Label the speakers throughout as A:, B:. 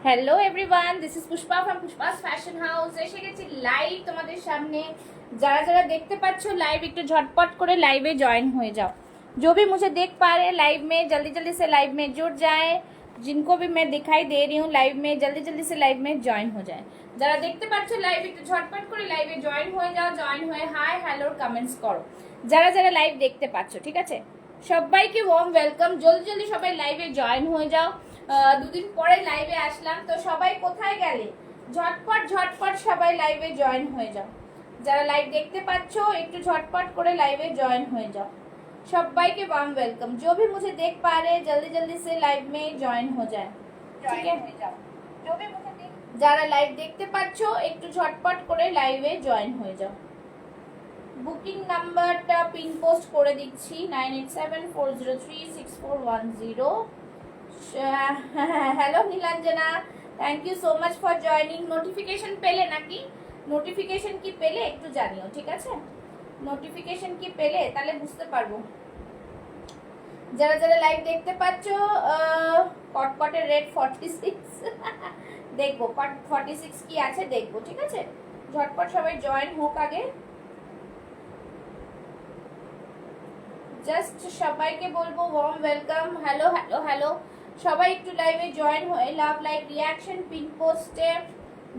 A: Hello everyone, this is Pushpa from Pushpa's fashion house. এসে গেছি live তোমাদের সামনে। যারা যারা দেখতে পাচ্ছ লাইভ, একটু ঝটপট করে লাইভে জয়েন হয়ে जाओ। जो भी मुझे देख पा रहे हैं लाइव में, जल्दी जल्दी से लाइव में जुड़ जाए। जिनको भी मैं दिखाई दे रही हूँ लाइव में, जल्दी जल्दी से लाइव में जॉइन हो जाए। যারা দেখতে পাচ্ছ লাইভ, একটু ঝটপট করে লাইভে জয়েন হয়ে যাও। জয়েন হয়ে হাই হ্যালো কমেন্টস করো যারা যারা লাইভ দেখতে পাচ্ছ, ঠিক আছে? সবাইকে ওয়ার্ম ওয়েলকাম। জলদি জলদি সবাই লাইভে জয়েন হয়ে যাও। দুদিন পরে লাইভে আসলাম, তো সবাই কোথায় গেলে? ঝটপট ঝটপট সবাই লাইভে জয়েন হয়ে যাও। যারা লাইভ দেখতে পাচ্ছ একটু ঝটপট করে লাইভে জয়েন হয়ে যাও। সবাইকে वार्म वेलकम। जो भी मुझे देख पा रहे हैं जल्दी जल्दी से लाइव में ज्वाइन हो जाए, ठीक है? जो भी मुझे যারা লাইভ দেখতে পাচ্ছ একটু ঝটপট করে লাইভে জয়েন হয়ে যাও। বুকিং নাম্বারটা পিন পোস্ট করে দিচ্ছি 9874036410। Hello Nilanjana, thank you so much for joining. Notification পেলে নাকি? নোটিফিকেশন কি পেলে একটু জানিও, ঠিক আছে? নোটিফিকেশন কি পেলে তাহলে বুঝতে পারবো। যারা যারা লাইভ দেখতে পাচ্ছ কটকটের রেট 46 দেখবো 46 কি আছে দেখবো, ঠিক আছে? ঝটপট সবাই জয়েন হোক আগে। জাস্ট সবাইকে বলবো warm welcome. Hello hello hello, সবাই একটু লাইভে জয়েন হয়ে লাভ লাইক রিয়াকশন পিন পোস্টে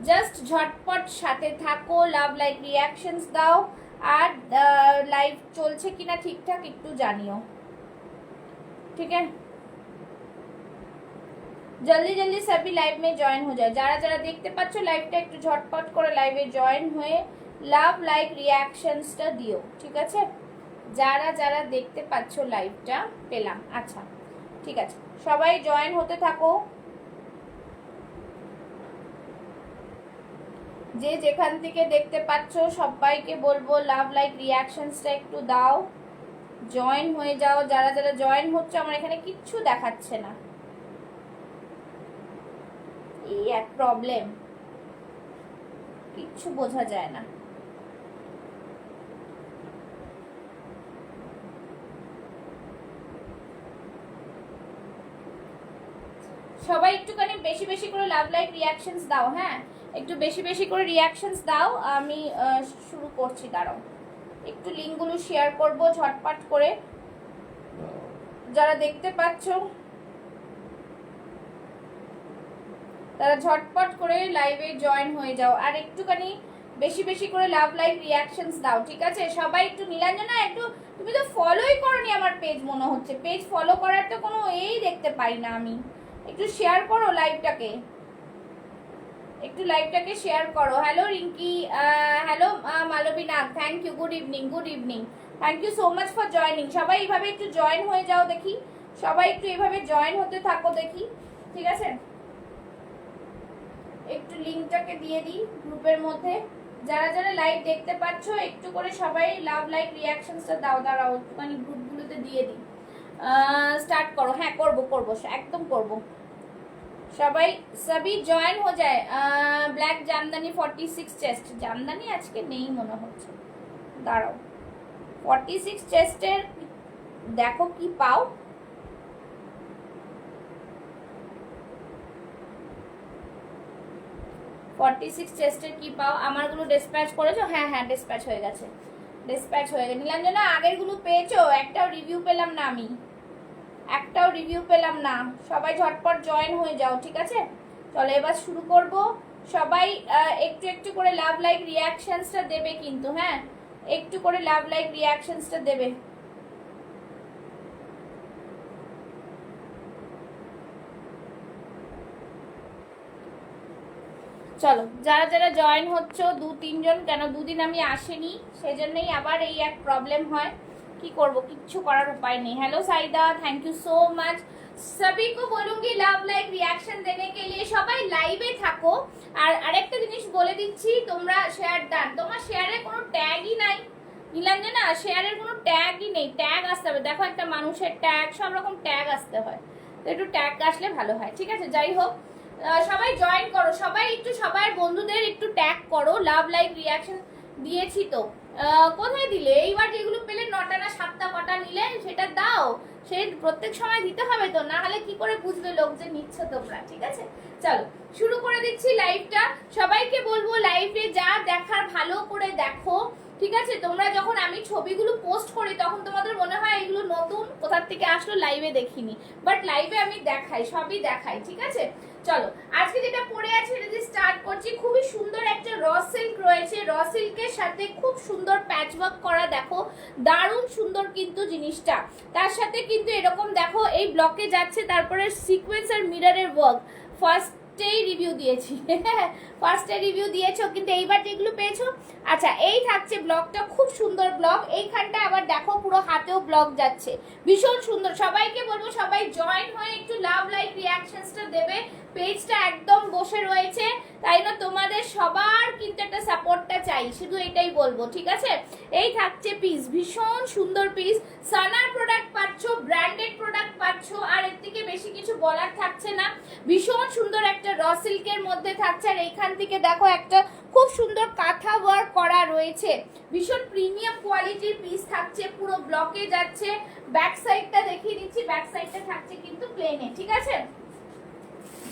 A: জাস্ট ঝটপট সাথে থাকো, লাভ লাইক রিয়াকশনস দাও। আর লাইভ চলছে কিনা ঠিকঠাক একটু জানিও, ठीक है? जल्दी जल्दी सभी लाइव में जॉइन हो जाए। যারা যারা দেখতে পাচ্ছ লাইভটা একটু ঝটপট করে লাইভে জয়েন হয়ে লাভ লাইক রিয়াকশনসটা দিও, ঠিক আছে? যারা যারা দেখতে পাচ্ছ লাইভটা পেলাম, আচ্ছা ঠিক আছে, সবাই জয়েন হতে থাকো। যে যেখান থেকে দেখতে পাচ্ছ সবাইকে বলবো লাভ লাইক রিয়াকশনসটা একটু দাও, জয়েন হয়ে যাও। যারা যারা জয়েন হচ্ছে, আমার এখানে কিচ্ছু দেখাচ্ছে না, এই এক প্রবলেম, কিচ্ছু বোঝা যায় না। সবাই একটুখানি বেশি বেশি করে লাভ লাইক রিয়াকশনস দাও, হ্যাঁ একটু বেশি বেশি করে রিয়াকশনস দাও। আমি শুরু করছি, দাঁড়াও একটু লিঙ্কগুলো শেয়ার করব ঝটপট করে। যারা দেখতে পাচ্ছ তারা ঝটপট করে লাইভে জয়েন হয়ে যাও আর একটুখানি বেশি বেশি করে লাভ লাইক রিয়াকশনস দাও, ঠিক আছে? সবাই একটু নীলাঞ্জনা, একটু তুমি তো ফলোই করনি আমার পেজ, মনে হচ্ছে পেজ ফলো করার তো কোনো এই দেখতে পাই না আমি। একটু শেয়ার করো লাইভটাকে, একটু লাইভটাকে শেয়ার করো। Hello Rinki, hello Malabina, thank you, good evening, good evening, thank you so much for joining. সবাই এইভাবে একটু জয়েন হয়ে যাও দেখি, সবাই একটু এইভাবে জয়েন হতে থাকো দেখি, ঠিক আছে? একটু লিঙ্কটাকে দিয়ে দিই গ্রুপের মধ্যে। যারা যারা লাইভ দেখতে পাচ্ছ একটু করে সবাই লাভ লাইক রিয়াকশনসটা দাও। দাঁড়াও একটুখানি গ্রুপগুলোতে দিয়ে দিই। স্টার্ট করো। হ্যাঁ করবো করবো, একদম করবো। সবাই সবই জয়েন हो जाए। ব্ল্যাক জামদানি 46 চেস্ট, জামদানি আজকে নেই মনে হচ্ছে, দাঁড়াও 46 চেস্টের দেখো কি পাও। চেস্টের কি পাও? আমারগুলো ডিসপ্যাচ করেছো? হ্যাঁ হ্যাঁ ডিসপ্যাচ হয়ে গেছে, ডিসপ্যাচ হয়ে গেছে। নীলাঞ্জনা আগেরগুলো পেয়েছো? একটাও রিভিউ পেলাম না আমি, একটাও রিভিউ পেলাম না। সবাই ঝটপট জয়েন হয়ে যাও, ঠিক আছে? চলো এবার শুরু করব। সবাই একটু একটু করে লাভ লাইক রিয়াকশনসটা দেবে কিন্তু, হ্যাঁ একটু করে লাভ লাইক রিয়াকশনসটা দেবে। চলো যারা যারা জয়েন হচ্ছ, 2-3 জন, কেন দুদিন আমি আসেনি সেজন্যই আবার এই এক প্রবলেম হয়। কি করব, কিচ্ছু করার উপায় নেই। Hello Saida, thank you so much. सभी को बोलूंगी লাভ লাইক রিয়াকশন देने के लिए। সবাই লাইভে থাকো। আর আরেকটা জিনিস বলে দিচ্ছি, তোমরা শেয়ার ডান, তোমার শেয়ারে কোনো ট্যাগই নাই নীলাঞ্জনা, শেয়ারের কোনো ট্যাগই নেই। ট্যাগ আসতে হবে, দেখো একটা মানুষের ট্যাগ, সব রকম ট্যাগ আসতে হয়, তো একটু ট্যাগ আসলে ভালো হয়, ঠিক আছে? যাই হোক, সবাই জয়েন করো, সবাই একটু সবার বন্ধুদের একটু ট্যাগ করো। লাভ লাইক রিয়াকশন দিয়েছি তো, কোথায় দিলে? এইবার যেগুলো পেলে 9টা না 7টা কটা নিলে সেটা দাও। সে প্রত্যেক সময় দিতে হবে তো, না হলে কি করে বুঝবে লোক যে নিচ্ছ তোমরা? ঠিক আছে, চলো শুরু করে দিচ্ছি লাইভটা। সবাইকে বলবো লাইভে যা দেখার ভালো করে দেখো, ঠিক আছে? তোমরা যখন আমি ছবিগুলো পোস্ট করি তখন তোমাদের মনে হয় এগুলো নতুন, কোথার থেকে আসলো, লাইভে দেখিনি, বাট লাইভে আমি দেখাই, সবই দেখাই, ঠিক আছে? চলো আজকে যেটা পরে আছে সেটা দিয়ে স্টার্ট করছি। খুবই সুন্দর একটা র সিল্ক রয়েছে, র সিল্কের সাথে খুব সুন্দর প্যাচ ওয়ার্ক করা, দেখো দারুণ সুন্দর কিন্তু জিনিসটা। তার সাথে কিন্তু এরকম দেখো এই ব্লকে যাচ্ছে, তারপরে সিকোয়েন্স আর মিররের ওয়ার্ক। ফার্স্টেই রিভিউ দিয়েছি, ফার্স্টে রিভিউ দিয়েছো, কিন্তু এইবার যেগুলো পেয়েছো। আচ্ছা, এই থাকছে ব্লকটা, খুব সুন্দর ব্লক। এইখানটা আবার দেখো পুরো হাতেও ব্লক যাচ্ছে, ভীষণ সুন্দর। সবাইকে বলবো সবাই জয়েন হয়ে একটু লাভ লাইক রিয়াকশনসটা দেবে। পেজটা একদম বসে রয়েছে, তাই না? তোমাদের সবার কিন্তু একটা সাপোর্টটা চাই, শুধু এটাই বলবো, ঠিক আছে? এই থাকছে পিস, ভীষণ সুন্দর পিস। সানার প্রোডাক্ট পাচ্ছ, ব্র্যান্ডেড প্রোডাক্ট পাচ্ছ, আর এর থেকে বেশি কিছু বলার থাকছে না। ভীষণ সুন্দর একটা র সিল্কের মধ্যে থাকছে, আর এইখান থেকে দেখো একটা খুব সুন্দর কাঁথা ওয়ার্ক করা রয়েছে, ভীষণ প্রিমিয়াম কোয়ালিটির পিস থাকছে, পুরো ব্লকে যাচ্ছে। ব্যাক সাইডটা দেখিয়ে দিচ্ছি, ব্যাক সাইডটা থাকছে কিন্তু প্লেনে, ঠিক আছে?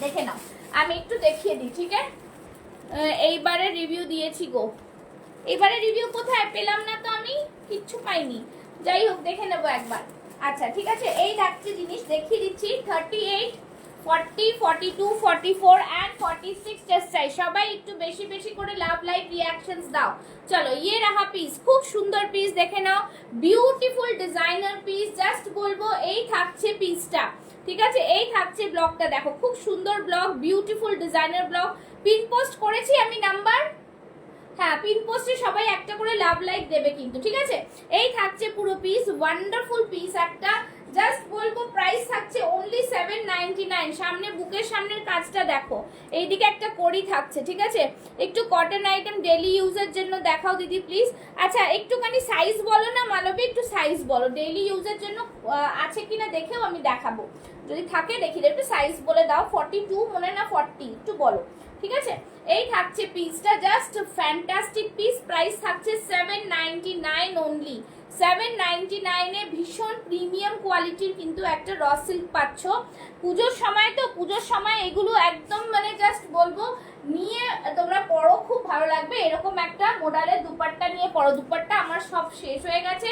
A: দেখে নাও, আমি একটু দেখিয়ে দিই, ঠিক আছে? এইবারে রিভিউ দিয়েছি গো, এইবারে রিভিউ কোথায় পেলাম না তো, আমি কিচ্ছু পাইনি। যাই হোক, দেখে নেবো একবার। আচ্ছা ঠিক আছে, এই থাকছে জিনিস, দেখিয়ে দিচ্ছি। 38, 40, 42, 44 and 46 টেস্ট চাই। সবাই একটু বেশি বেশি করে লাভ লাইক রিয়াকশনস দাও। চলো, ইয়ে রাহা পিস, খুব সুন্দর পিস, দেখে নাও, বিউটিফুল ডিজাইনার পিস। জাস্ট বলবো এই থাকছে পিসটা, ঠিক আছে? এই থাকছে ব্লগটা, দেখো খুব সুন্দর blog, beautiful designer blog. Pin post করেছি আমি নাম্বার, হ্যাঁ পিন পোস্টে সবাই একটা করে লাভ লাইক দেবে কিন্তু, ঠিক আছে? এই থাকছে পুরো পিস, ওয়ান্ডারফুল পিস একটা। জাস্ট বলবো প্রাইস থাকছে অনলি 799। সামনে বুকের সামনের কাজটা দেখো, এইদিকে একটা কড়ি থাকছে, ঠিক আছে? একটু কটন আইটেম ডেইলি ইউজের জন্য দেখাও দিদি প্লিজ। আচ্ছা একটুখানি সাইজ বলো না মালবী, একটু সাইজ বলো, ডেইলি ইউজের জন্য আছে কিনা দেখেও আমি দেখাবো, যদি থাকে দেখি। একটু সাইজ বলে দাও, 42 মনে না 40, একটু বলো, ঠিক আছে? এই থাকছে পিসটা, জাস্ট ফ্যান্টাস্টিক পিস। প্রাইস থাকছে 799 অনলি, 799 এ ভীষণ প্রিমিয়াম কোয়ালিটির কিন্তু একটা র সিল্ক পাচ্ছ। পুজোর সময় তো, পুজোর সময় এগুলো একদম মানে জাস্ট বলবো নিয়ে তোমরা পরো, খুব ভালো লাগবে। এরকম একটা মডেলের দুপাট্টা নিয়ে পরো। দুপাট্টা আমার সব শেষ হয়ে গেছে,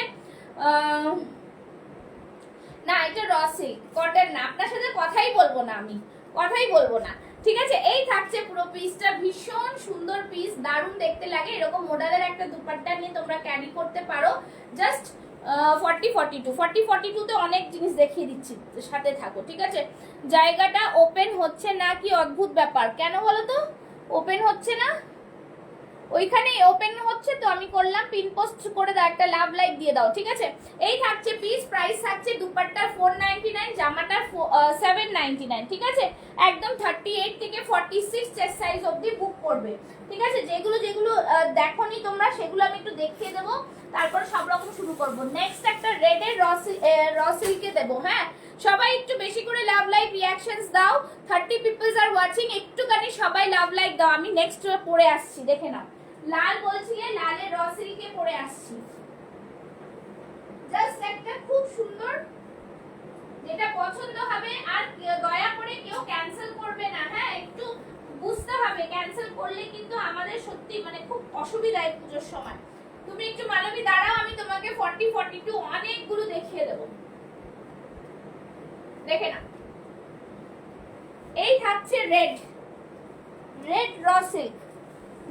A: না এটা র সিল্ক, কটন না। আপনার সাথে কথাই বলবো না, আমি কথাই বলবো না, ঠিক আছে? এই থাকছে পুরো পিসটা, ভীষণ সুন্দর পিস, দারুণ দেখতে লাগে। এরকম মডেলের একটা দুপাট্টা নিয়ে তোমরা ক্যারি করতে পারো। জাস্ট 40, 42, 40, 42 তে অনেক জিনিস দেখিয়ে দিচ্ছি, সাথে থাকো, ঠিক আছে? জায়গাটা ওপেন হচ্ছে না, কি অদ্ভুত ব্যাপার, কেন বলো তো ওপেন হচ্ছে না? ওইখানে ওপেন হচ্ছে তো, আমি করলাম। পিন পোস্ট করে দাও, একটা লাভ লাইক দিয়ে দাও, ঠিক আছে? এই থাকছে পিস, প্রাইস থাকছে দুপাট্টার 499, জামাটার 799, ঠিক আছে? একদম 38 থেকে 46 চেস্ট সাইজ অবধি বুক করবে, ঠিক আছে? যেগুলো যেগুলো দেখোনি তোমরা সেগুলো আমি একটু দেখিয়ে দেবো, তারপর সব রকম শুরু করবো। নেক্সট একটা রেডের র সিল্কে দেবো, হ্যাঁ? সবাই একটু বেশি করে লাভ লাইক রিয়াকশনস দাও। 30 পিপলস আর ওয়াচিং, একটুখানি সবাই লাভ লাইক দাও। আমি নেক্সট পরে আসছি, দেখে নাও। লাল বলছিলে, লালের র সিল্কে পরে আসছি। জাস্ট একটা খুব সুন্দর, যেটা পছন্দ হবে। আর দয়া করে কেউ ক্যান্সেল করবে না, হ্যাঁ? একটু বুঝতে হবে, ক্যান্সেল করলে কিন্তু আমাদের সত্যি মানে খুব অসুবিধা হয় পুজোর সময়। তুমি একটু মানবী দাঁড়াও, আমি তোমাকে 40, 42 অনেকগুলো দেখিয়ে দেবো, দেখে না। এই থাকছে red, red raw silk,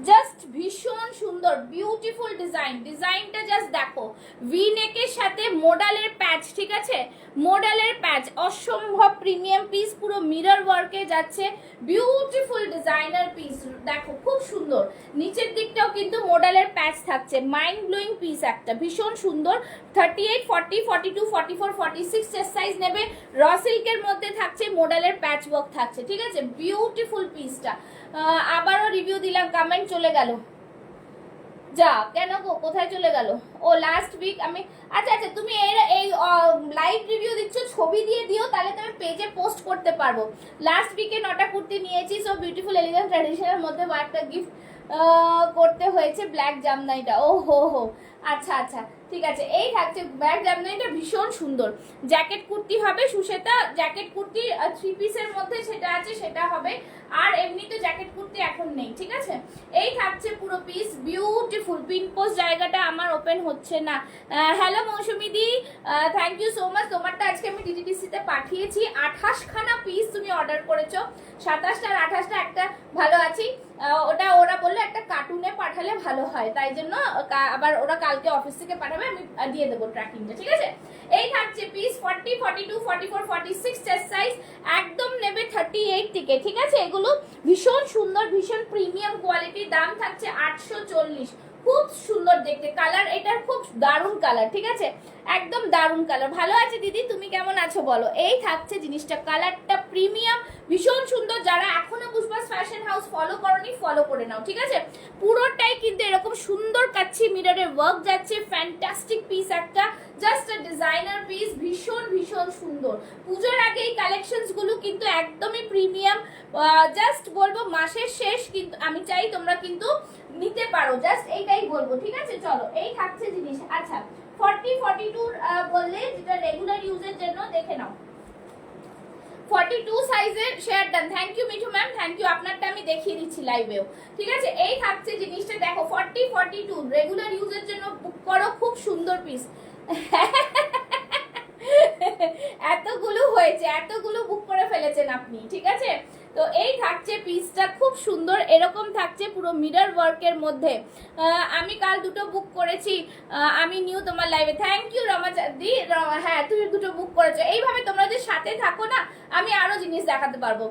A: just ভীষণ সুন্দর বিউটিফুল ডিজাইন। ডিজাইনটা জাস্ট দেখো, ভি নেকের সাথে মোডালের প্যাচ, ঠিক আছে? মোডালের প্যাচ, অসম্ভব প্রিমিয়াম পিস, পুরো মিরর ওয়ার্কে যাচ্ছে, বিউটিফুল ডিজাইনার পিস। দেখো খুব সুন্দর, নিচের দিকটাও কিন্তু মোডালের প্যাচ থাকছে, মাইন্ড ব্লোয়িং পিস একটা, ভীষণ সুন্দর। 38, 40, 42, 44, 46 চেস্ট সাইজ নেবে। র সিল্কের মধ্যে থাকছে, মোডালের প্যাচ ওয়ার্ক থাকছে, ঠিক আছে? বিউটিফুল পিসটা। আবারও রিভিউ দিলাম, কমেন্ট চলে গেল, যা কেন গো, কোথায় চলে গেল? ও লাস্ট উইক আমি, আচ্ছা আচ্ছা, তুমি এই লাইভ রিভিউ দিচ্ছ, ছবি দিয়ে দিও, তাহলে তুমি পেজে পোস্ট করতে পারবো। লাস্ট উইকে 9টা কুর্তি নিয়েছি, সো বিউটিফুল এলিগেন্ট ট্র্যাডিশনাল মধ্যে একটা গিফট করতে হয়েছে, ব্ল্যাক জামদানিটা। ও হো হো, আচ্ছা আচ্ছা ঠিক আছে, এই থাকছে ব্যাগ জামদানিটা ভীষণ সুন্দর। জ্যাকেট কুর্তি হবে সুশ্বেতা, জ্যাকেট কুর্তি 3 পিসের মধ্যে সেটা আছে সেটা হবে, আর এমনি তো জ্যাকেট কুর্তি এখন নেই, ঠিক আছে। এই থাকছে পুরো পিস, বিউটিফুল। পিন পোস্ট জায়গাটা আমার ওপেন হচ্ছে না। হ্যালো মৌসুমি দি, থ্যাংক ইউ সো মাচ। তোমারটা আজকে আমি ডিটিডিসিতে পাঠিয়েছি, 28 খানা পিস তুমি অর্ডার করেছো, 27টা আর 28টা একটা ভালো আছি। ওটা ওরা বললো একটা কার্টুনে পাঠালে ভালো হয়, তাই জন্য আবার ওরা কালকে অফিস থেকে পাঠাবে, আমি দিয়ে দেবো ট্র্যাকিংটা, ঠিক আছে। এই থাকছে পিস 40, 42, 44, 46 চেস্ট সাইজ, একদম নেবে 38 থেকে, ঠিক আছে। এগুলো ভীষণ সুন্দর, ভীষণ প্রিমিয়াম কোয়ালিটির, দাম থাকছে 840। খুব সুন্দর দেখতে, কালার এটার খুব দারুণ কালার, ঠিক আছে, একদম দারুণ কালার। ভালো আছে দিদি, তুমি কেমন আছো বলো। এই থাকছে জিনিসটা, কালারটা প্রিমিয়াম, ভীষণ সুন্দর। যারা এখনো পুষ্পাস ফ্যাশন হাউস ফলো করনি ফলো করে নাও, ঠিক আছে। পুরোটাই কিন্তু এরকম সুন্দর কাচ্চি মিররের ওয়ার্ক যাচ্ছে, ফ্যান্টাস্টিক পিস একটা, জাস্ট আ ডিজাইনার পিস, ভীষণ ভীষণ সুন্দর। পুজোর আগে এই কালেকশনস গুলো কিন্তু একদমই প্রিমিয়াম। জাস্ট বলবো মাসের শেষ কিন্তু আমি চাই তোমরা কিন্তু নিতে পারো, জাস্ট এইটাই বলবো, ঠিক আছে। চলো এই থাকছে জিনিস। আচ্ছা 40, 42 বললে যেটা রেগুলার ইউজের জন্য, দেখে নাও 42 সাইজের share done. Thank you Mithu ma'am, thank you. আপনারটা আমি দেখিয়ে দিচ্ছি লাইভেও, ঠিক আছে। এই থাকছে জিনিসটা, দেখো 40, 42 রেগুলার ইউজের জন্য বুক করো, খুব সুন্দর পিস। এতগুলো হয়েছে, এতগুলো বুক করে ফেলেছেন আপনি, ঠিক আছে। তো এই থাকছে পিসটা, খুব সুন্দর, এরকম থাকছে পুরো মিরর ওয়ার্কের মধ্যে। আমি কাল দুটো বুক করেছি, আমি নিউ তোমার লাইভে। থ্যাংক ইউ রমাচাঁদি, হ্যাঁ তুমি দুটো বুক করেছো। এইভাবে তোমরা যে সাথে থাকো না, আমি আরো জিনিস দেখাতে পারবো।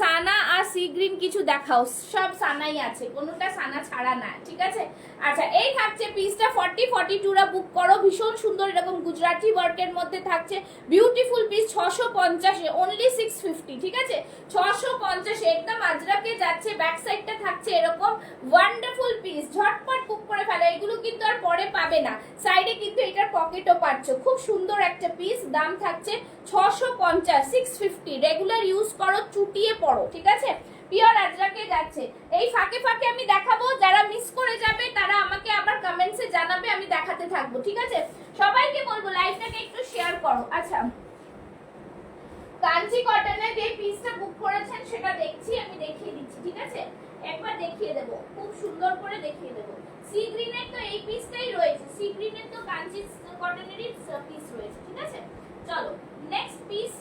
A: সানা আর সি গ্রিন কিছু দেখাও, সব সানাই আছে, কোনোটা সানা ছাড়া না, ঠিক আছে। আচ্ছা এই থাকছে পিসটা 40, 42 রা বুক করো, ভীষণ সুন্দর, এরকম গুজরাটি ওয়ার্কের মধ্যে থাকছে, বিউটিফুল পিস। 650 অনলি 650, ঠিক আছে, 650 একদম আজরাকে যাচ্ছে। ব্যাক সাইডটা থাকছে এরকম, ওয়ান্ডারফুল পিস, ঝটপট বুক করে ফেলো, এগুলো কিন্তু আর পরে পাবে না। সাইডে কিন্তু এটার পকেটও পাচ্ছ, খুব সুন্দর একটা পিস। দাম থাকছে 650, 650, রেগুলার ইউজ করো, চুটিয়ে পড়ো, ঠিক আছে, পিওর আজরাকে যাচ্ছে। এই ফাঁকে ফাঁকে আমি দেখাবো, যারা মিস করে যাবে তারা আমাকে আবার কমেন্টসে জানাবে, আমি দেখাতে থাকবো, ঠিক আছে। সবাইকে বলবো লাইভটাকে একটু শেয়ার করো। আচ্ছা কাঞ্চি কটনের যে পিসটা বুক করেছেন সেটা দেখছি, আমি দেখিয়ে দিচ্ছি, ঠিক আছে, একবার দেখিয়ে দেবো, খুব সুন্দর করে দেখিয়ে দেবো। সি গ্রিনের তো এই পিসটাই রয়েছে, সি গ্রিনের তো কাঞ্চি কটনেরই পিস রয়েছে, ঠিক আছে। চলো নেক্সট পিস।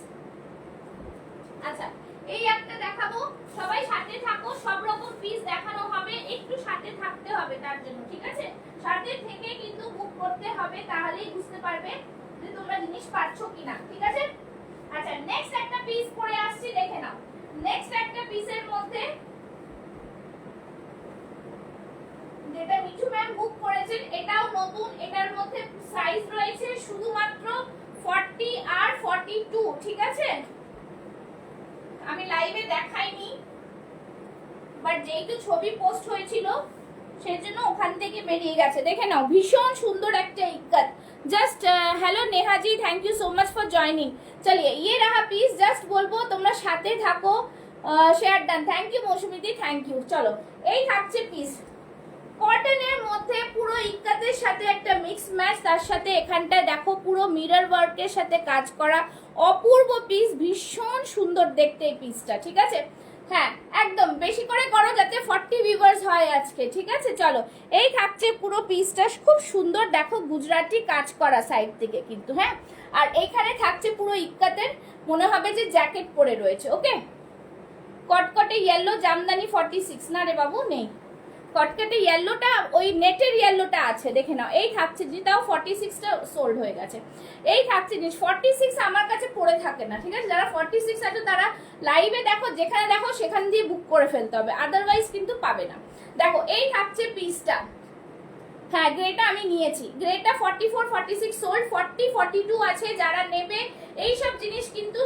A: আচ্ছা এই একটা দেখাবো, সবাই সাথে থাকো, সব রকম পিস দেখানো হবে, একটু সাথে থাকতে হবে তার জন্য, ঠিক আছে। সাথে থেকে কিন্তু বুক করতে হবে, তাহলেই বুঝতে পারবে যে তোমরা জিনিস পাচ্ছ কিনা, ঠিক আছে। আচ্ছা নেক্সট একটা পিস পরে আসছি, দেখে নাও। নেক্সট একটা পিসের মধ্যে যেটা মিঠু ম্যাম বুক করেছেন, এটাও নতুন, এটার মধ্যে সাইজ রয়েছে শুধুমাত্র 40 আর 42, ঠিক আছে। আমি লাইভে দেখাইনি, বাট যেহেতু ছবি পোস্ট হয়েছিল সেজন্য ওখান থেকে বেরিয়ে গেছে, দেখে নাও, ভীষণ সুন্দর একটা ikat. Just hello Neha ji, thank you so much for joining. चलिए ये रहा पीस, জাস্ট বলবো তোমরা সাথে থাকো, share done. Thank you Mousumi দি, থ্যাংক ইউ। চলো এই থাকছে পিস, কটনের মধ্যে পুরো ইক্কাতের সাথে একটা মিক্স ম্যাচ, তার সাথে এখানটায় দেখো পুরো মিরর ওয়ার্কের সাথে কাজ করা, অপূর্ব পিস, ভীষণ সুন্দর দেখতে এই পিসটা, ঠিক আছে। হ্যাঁ একদম বেশি করে করো যাতে 40 ভিউয়ার্স হয় আজকে, ঠিক আছে। চলো এই থাকছে পুরো পিসটা, খুব সুন্দর, দেখো গুজরাটি কাজ করা সাইড থেকে কিন্তু, হ্যাঁ। আর এইখানে থাকছে পুরো ইক্কাতের, মনে হবে যে জ্যাকেট পরে রয়েছে, ওকে। কটকটে ইয়েলো জামদানি 46, না রে বাবু নেই, কটকটে ইয়েলোটা ওই নেটের ইয়েলোটা আছে, দেখে নাও। এই থাকছে যেটাও 46টা সোল্ড হয়ে গেছে। এই থাকছে জিনিস 46 আমার কাছে পড়ে থাকে না, ঠিক আছে। যারা 46 আছে তারা লাইভে দেখো, যেখানে দেখো সেখান দিয়ে বুক করে ফেলতে হবে, আদারওয়াইজ কিন্তু পাবে না। দেখো এই থাকছে পিসটা, হ্যাঁ গ্রেটা আমি নিয়েছি, গ্রেটা 44, 46 সোল্ড, 40, 42 আছে, যারা নেবে এইসব জিনিস কিন্তু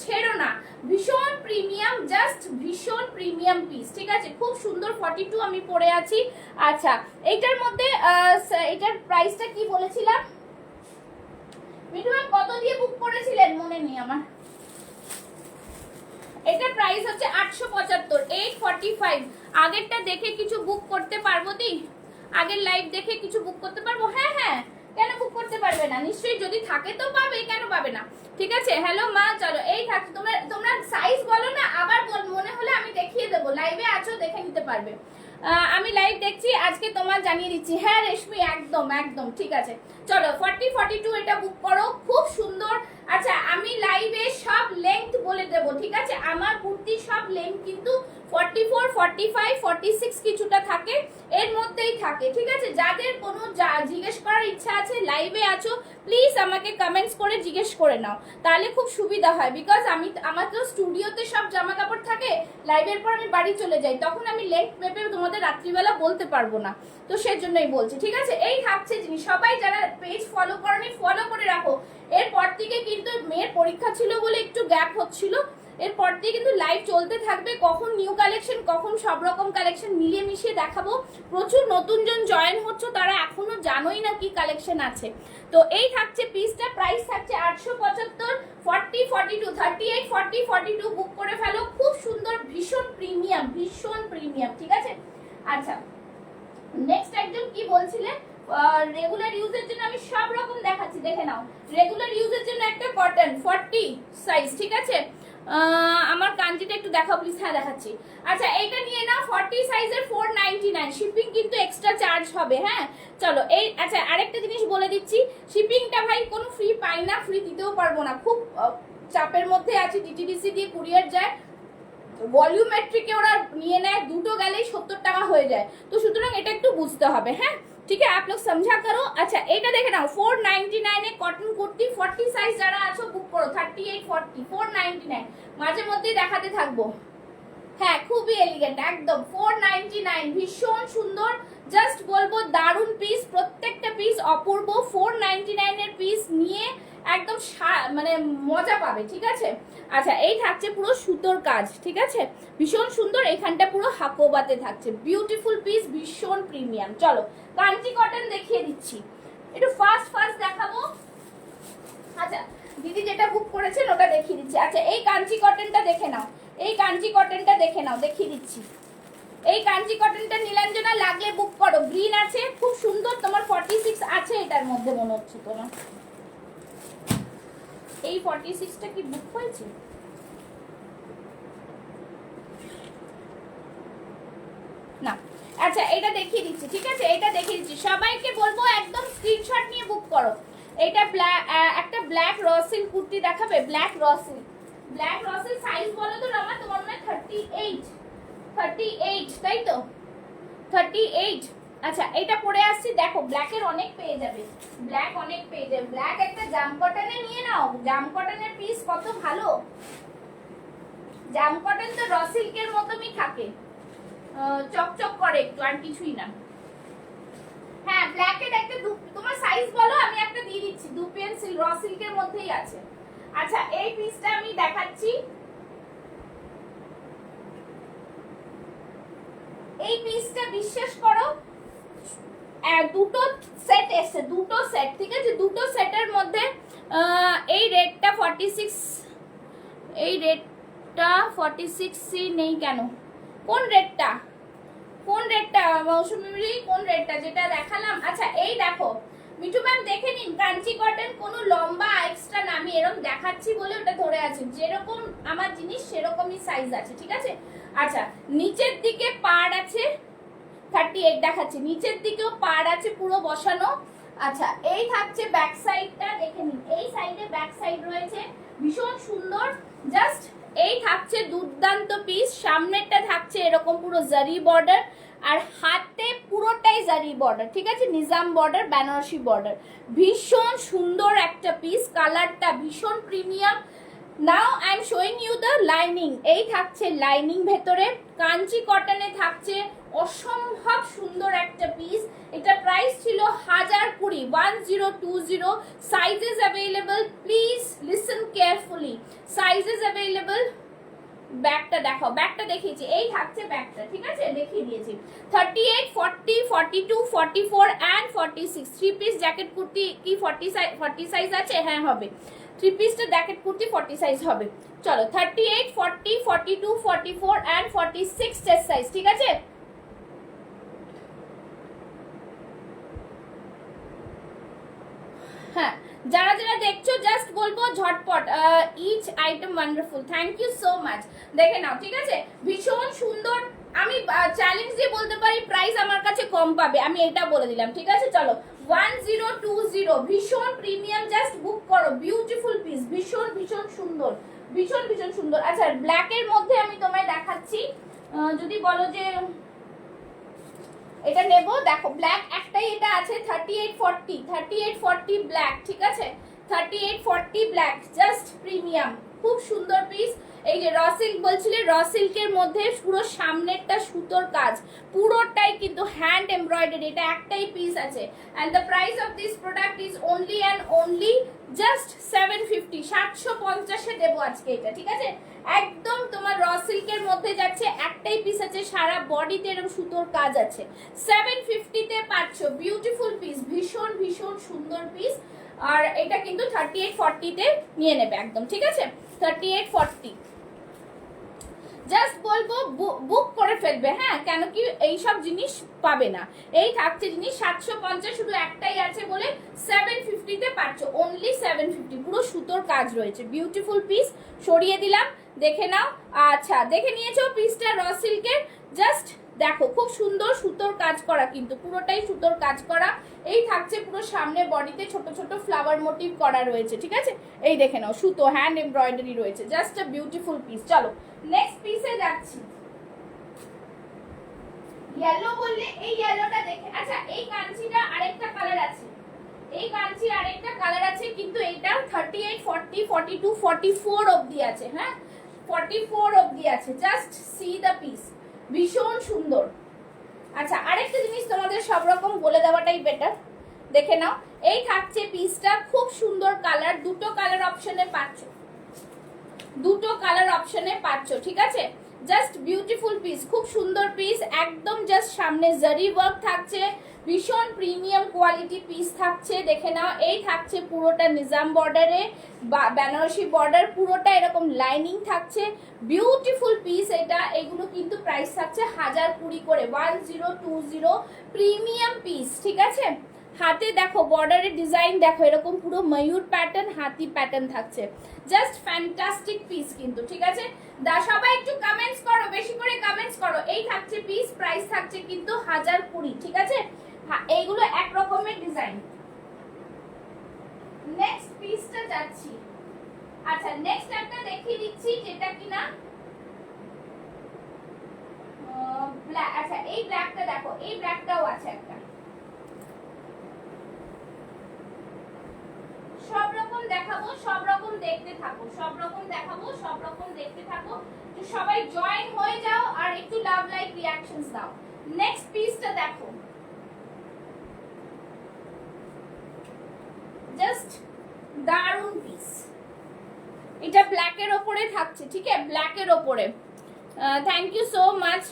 A: ছেড়ো না, ভীষণ প্রিমিয়াম, জাস্ট ভীষণ প্রিমিয়াম পিস, ঠিক আছে, খুব সুন্দর। 42 আমি পরে আছি। আচ্ছা এইটার মধ্যে এটার প্রাইসটা কি বলেছিলাম মিঠু ম্যাম, কত দিয়ে বুক করেছিলেন মনে নেই আমার। এটার প্রাইস হচ্ছে 875, 845। আগেরটা দেখে কিছু বুক করতে পারবো দি, আগের লাইভ দেখে কিছু বুক করতে পারবো? হ্যাঁ হ্যাঁ, কেন বুক করতে পারবে না, নিশ্চয়ই যদি থাকে তো পাবে, কেন পাবে না। ঠিক আছে, হ্যালো মা, চলো এই থাকছে, তোমরা সাইজ বলো না, আবার মনে হলে আমি দেখিয়ে দেবো, লাইভে আছো দেখে নিতে পারবে। আমি লাইভ দেখছি আজকে, তোমার জানিয়ে দিচ্ছি। হ্যাঁ রেশমি, একদম একদম ঠিক আছে। চলো 40-42 এটা বুক করো, খুব সুন্দর। আচ্ছা আমি লাইভে সব লেংথ বলে দেবো, ঠিক আছে? আমার কুর্তি সব লেংথ কিন্তু 44, 45, 46 কিছুটা থাকে, এর মধ্যেই থাকে, ঠিক আছে? যাদের কোনো জিজ্ঞেস করার ইচ্ছা আছে, লাইভে আছো, প্লিজ আমাকে কমেন্টস করে জিজ্ঞেস করে নাও, তাহলে খুব সুবিধা হয়। বিকজ আমার তো স্টুডিওতে সব জামা কাপড় থাকে, লাইভের পর আমি বাড়ি চলে যাই, তখন আমি লেংথ মেপে তোমাদের রাত্রিবেলা বলতে পারবো না, তো সেজন্যই বলছি, ঠিক আছে? এই থাকছে জিনিস, সবাই যারা পেজ ফলো করনি ফলো করে রাখো। এরপর থেকে কিন্তু মেয়ের পরীক্ষা ছিল বলে একটু গ্যাপ হচ্ছিল, এরপর দিয়ে কিন্তু লাইভ চলতে থাকবে, কখন নিউ কালেকশন, কখন সব রকম কালেকশন মিলিয়ে মিশিয়ে দেখাবো। প্রচুর নতুনজন জয়েন হচ্ছে, তারা এখনো জানোই না কি কালেকশন আছে। তো এই থাকছে পিসটা, প্রাইস থাকছে 875, 40, 42, 38, 40, 42 বুক করে ফেলো, খুব সুন্দর, ভীষণ প্রিমিয়াম, ভীষণ প্রিমিয়াম, ঠিক আছে? আচ্ছা নেক্সট একজন কি বলছিলেন, রেগুলার ইউজের জন্য আমি সব রকম দেখাচ্ছি, দেখে নাও। রেগুলার ইউজের জন্য একটা কটন 40 সাইজ, ঠিক আছে? আমার কাঞ্জিটা একটু দেখাও প্লিজ। হ্যাঁ দেখাচ্ছি। আচ্ছা এইটা নিয়ে নাও, 40 সাইজের 499, শিপিং কিন্তু এক্সট্রা চার্জ হবে। হ্যাঁ চলো এই, আচ্ছা আরেকটা জিনিস বলে দিচ্ছি, শিপিংটা ভাই কোনো ফ্রি পাই না, ফ্রি দিতেও পারবো না, খুব চাপের মধ্যে আছে, ডিটিডিসি দিয়ে কুরিয়ার যায়, ভলিউমেট্রিকে ওরা নিয়ে নেয়, দুটো গেলেই 70 টাকা হয়ে যায়, তো সুতরাং এটা একটু বুঝতে হবে। হ্যাঁ ঠিক আছে, आप लोग समझा करो। अच्छा এটা দেখে নাও, 499 এ কটন কুর্তি, 40 সাইজ যারা আছো বুক করো, 38, 40, 499, মাঝে মধ্যেই দেখাতে থাকবো। হ্যাঁ খুবই এলিগেন্ট, একদম 499, ভীষণ সুন্দর, জাস্ট বলবো দারুন পিস, প্রত্যেকটা পিস অপূর্ব। 499 এর পিস নিয়ে একদম মানে মজা পাবে, ঠিক আছে? আচ্ছা এই থাকছে পুরো সুতোর কাজ, ঠিক আছে? ভীষণ সুন্দর, এখানটা পুরো হাকোবাতে থাকছে, বিউটিফুল পিস, ভীষণ প্রিমিয়াম। চলো কাঞ্চি কটন দেখিয়ে দিচ্ছি, একটু ফাস্ট ফাস্ট দেখাবো। আচ্ছা দিদি যেটা বুক করেছেন ওটা দেখিয়ে দিচ্ছি। আচ্ছা এই কাঞ্চি কটনটা দেখে নাও, এই কাঞ্চি কটনটা দেখে নাও, দেখিয়ে দিচ্ছি। এই কাঞ্চি কটনটা নীলাঞ্জনা লাগলে বুক করো, গ্রিন আছে, খুব সুন্দর, তোমার 46 আছে এটার মধ্যে মনে হচ্ছে তোমার। এই 46টা কি বুক হয়েছে? না আচ্ছা এটা দেখিয়ে দিচ্ছি, ঠিক আছে? এটা দেখিয়ে দিচ্ছি, সবাইকে বলবো একদম স্ক্রিনশট নিয়ে বুক করো। এটা একটা ব্ল্যাক র সিল্ক কুর্তি দেখাবে, black raw silk, black raw silk size বলো তো রামা, তোমার মনে হয় 38, তাই তো? 38। আচ্ছা এটা পরে আসছি, দেখো ব্ল্যাকের অনেক পেয়ে যাবে, ব্ল্যাক অনেক পেয়ে যাবে, ব্ল্যাক একটা জাম কটনে নিয়ে নাও, জাম কটনের পিস কত ভালো, জাম কটন তো র সিল্কের মতনই থাকে, চকচক করে একটু, আর কিছুই না। হ্যাঁ ব্ল্যাকের একটা, তোমার সাইজ বলো আমি একটা দিয়ে দিচ্ছি, দুপিয়ান সিল্ক, র সিল্কের মধ্যেই আছে। আচ্ছা এই পিসটা আমি দেখাচ্ছি, এই পিসটা বিশ্বাস করো দুটো সেট এসে, দুটো সেট, ঠিক আছে? দুটো সেটের মধ্যে এই রেটটা 46, এই রেটটা 46 নেই কেন, কোন রেটটা, কোন রেটটা মৌসুমী, কোন রেটটা যেটা দেখালাম? আচ্ছা এই দেখো মিঠু ম্যাম দেখে নিন, কাঞ্চি কটন কোনো লম্বা এক্সট্রা না, আমি এরকম দেখাচ্ছি বলে ওটা ধরে আছে, যেরকম আমার জিনিস সেরকমই সাইজ আছে, ঠিক আছে? আচ্ছা নিচের দিকে পাড় আছে, 38 দেখাচ্ছি, নিচের দিকেও পাড় আছে পুরো বসানো। আচ্ছা এই থাকছে ব্যাক সাইডটা, দেখে নিন, এই সাইডে ব্যাক সাইড রয়েছে, ভীষণ সুন্দর, জাস্ট এই থাকছে দুর্দান্ত পিস, সামনেরটা থাকছে এরকম পুরো জারি বর্ডার, আর হাতে পুরোটাই জারি বর্ডার, ঠিক আছে? নিজাম বর্ডার, বেনারসি বর্ডার, ভীষণ সুন্দর একটা পিস, কালারটা ভীষণ premium. Now I am showing you the lining, এই থাকছে লাইনিং ভেতরে, কাঞ্চি কটনে থাকছে, অসম্ভব সুন্দর একটা পিস। এটা প্রাইস ছিল 1020, 1020, sizes available, please listen carefully, sizes available. ব্যাগটা দেখাও, ব্যাগটা দেখিয়েছি, এই থাকছে ব্যাগটা, ঠিক আছে? দেখিয়ে দিয়েছি। 38, 40, 42, 44 and 46, 3 পিস জ্যাকেট কুর্তি কি 40 সাইজ আছে? হ্যাঁ হবে, 3 পিসটা জ্যাকেট কুর্তি 40 সাইজ হবে। চলো 38, 40, 42, 44 and 46 চেস্ট সাইজ, ঠিক আছে? হ্যাঁ, যারা যারা দেখছো জাস্ট বলবো ঝটপট, each item wonderful, thank you so much. দেখে নাও, ঠিক আছে, ভীষণ সুন্দর। আমি চ্যালেঞ্জ দিয়ে বলতে পারি প্রাইস আমার কাছে কম পাবে, আমি এটা বলে দিলাম, ঠিক আছে। চলো 1020, ভীষণ প্রিমিয়াম, জাস্ট বুক করো। বিউটিফুল পিস, ভীষণ ভীষণ সুন্দর, ভীষণ ভীষণ সুন্দর। আচ্ছা, ব্ল্যাকের মধ্যে আমি তোমায় দেখাচ্ছি, যদি বলো যে এটা নেব, দেখো ব্ল্যাক একটাই এটা আছে 3840 ব্ল্যাক, ঠিক আছে, 3840 ব্ল্যাক, জাস্ট প্রিমিয়াম, খুব সুন্দর পিস। এই যে র সিল্ক বলছিলে, র সিল্কের মধ্যে পুরো সামনেরটা সুতোর কাজ, পুরোটাই কিন্তু হ্যান্ড এমব্রয়ডারি, এটা একটাই পিস আছে। And the price of this product is only and only just 750, 750 দেবো আজকে এটা, ঠিক আছে। একদম তোমার র সিল্কের মধ্যে যাচ্ছে, একটাই পিস আছে, সারা বডিতে এরকম সুতোর কাজ আছে, 750 পাচ্ছ। বিউটিফুল পিস, ভীষণ ভীষণ সুন্দর পিস। আর এটা কিন্তু 3840 নিয়ে নেবে একদম, ঠিক আছে, 3840। জাস্ট বলবো বুক করে ফেলবে, হ্যাঁ, কেন কি এইসব জিনিস পাবে না, এই থাকছে জিনিস 750, শুধু একটাই আছে বলে 750 পাচ্ছ, অনলি 750, পুরো সুতোর কাজ রয়েছে, বিউটিফুল পিস। সরিয়ে দিলাম, দেখে নাও। আচ্ছা, দেখে নিয়েছো পিসটা র সিল্কের, জাস্ট দেখো খুব সুন্দর সুতোর কাজ করা, কিন্তু পুরোটাই সুতোর কাজ করা। এই থাকছে পুরো সামনে বডিতে ছোট ছোট ফ্লাওয়ার মোটিভ করা রয়েছে, ঠিক আছে। এই দেখে নাও, সুতো হ্যান্ড এমব্রয়ডারি রয়েছে, জাস্ট আ বিউটিফুল পিস। চলো নেক্সট পিসে যাচ্ছি। ইয়েলো বললে এই ইয়েলোটা দেখে, আচ্ছা এই কাঞ্চিটা আরেকটা কালার আছে, এই কাঞ্চি আরেকটা কালার আছে, কিন্তু এটা 38 40 42 44 অবধি আছে, হ্যাঁ 44 অবধি আছে, জাস্ট সি দ্য পিস, ভীষণ সুন্দর। আচ্ছা, আরেকটা জিনিস তোমাদের সব রকম বলে দেওয়াটাই বেটার, দেখে নাও। এই থাকছে পিসটা, খুব সুন্দর কালার, দুটো কালার অপশনে পাচ্ছ, দুটো কালার অপশনে পাচ্ছ, ঠিক আছে। জাস্ট বিউটিফুল পিস, খুব সুন্দর পিস, একদম জাস্ট সামনে জারি ওয়ার্ক থাকছে, ভীষণ প্রিমিয়াম কোয়ালিটি পিস থাকছে, দেখে নাও। এই থাকছে পুরোটা নিজাম বর্ডারে, বেনারসি বর্ডার, পুরোটা এরকম লাইনিং থাকছে, বিউটিফুল পিস এটা। এগুলো কিন্তু প্রাইস থাকছে 1020 করে, 1020 প্রিমিয়াম পিস, ঠিক আছে। হাতে দেখো বর্ডারের ডিজাইন দেখো, এরকম পুরো ময়ূর প্যাটার্ন, হাতি প্যাটার্ন থাকছে, জাস্ট ফ্যান্টাস্টিক পিস কিন্তু, ঠিক আছে। সবাই একটু কমেন্টস করো, বেশি করে কমেন্টস করো। এই থাকছে পিস, প্রাইস থাকছে কিন্তু 1020, ঠিক আছে। এইগুলো এক রকমের ডিজাইন। নেক্সট পিসটা যাচ্ছি। আচ্ছা, নেক্সট একটা দেখিয়ে দিচ্ছি, যেটা কিনা ব্ল্যাক। আচ্ছা, এই ব্ল্যাকটা দেখো, এই ব্ল্যাকটাও আছে একটা। সব রকম দেখাবো, সব রকম দেখতে থাকো, সব রকম দেখাবো, সব রকম দেখতে থাকো। তো সবাই জয়েন হয়ে যাও আর একটু লাভ লাইক রিঅ্যাকশনস দাও। নেক্সট পিসটা দেখো, জাস্ট দারুন পিস। এটা ব্ল্যাকের ওপরে থাকছে, ঠিক আছে, ব্ল্যাকের ওপরে। Thank you so much.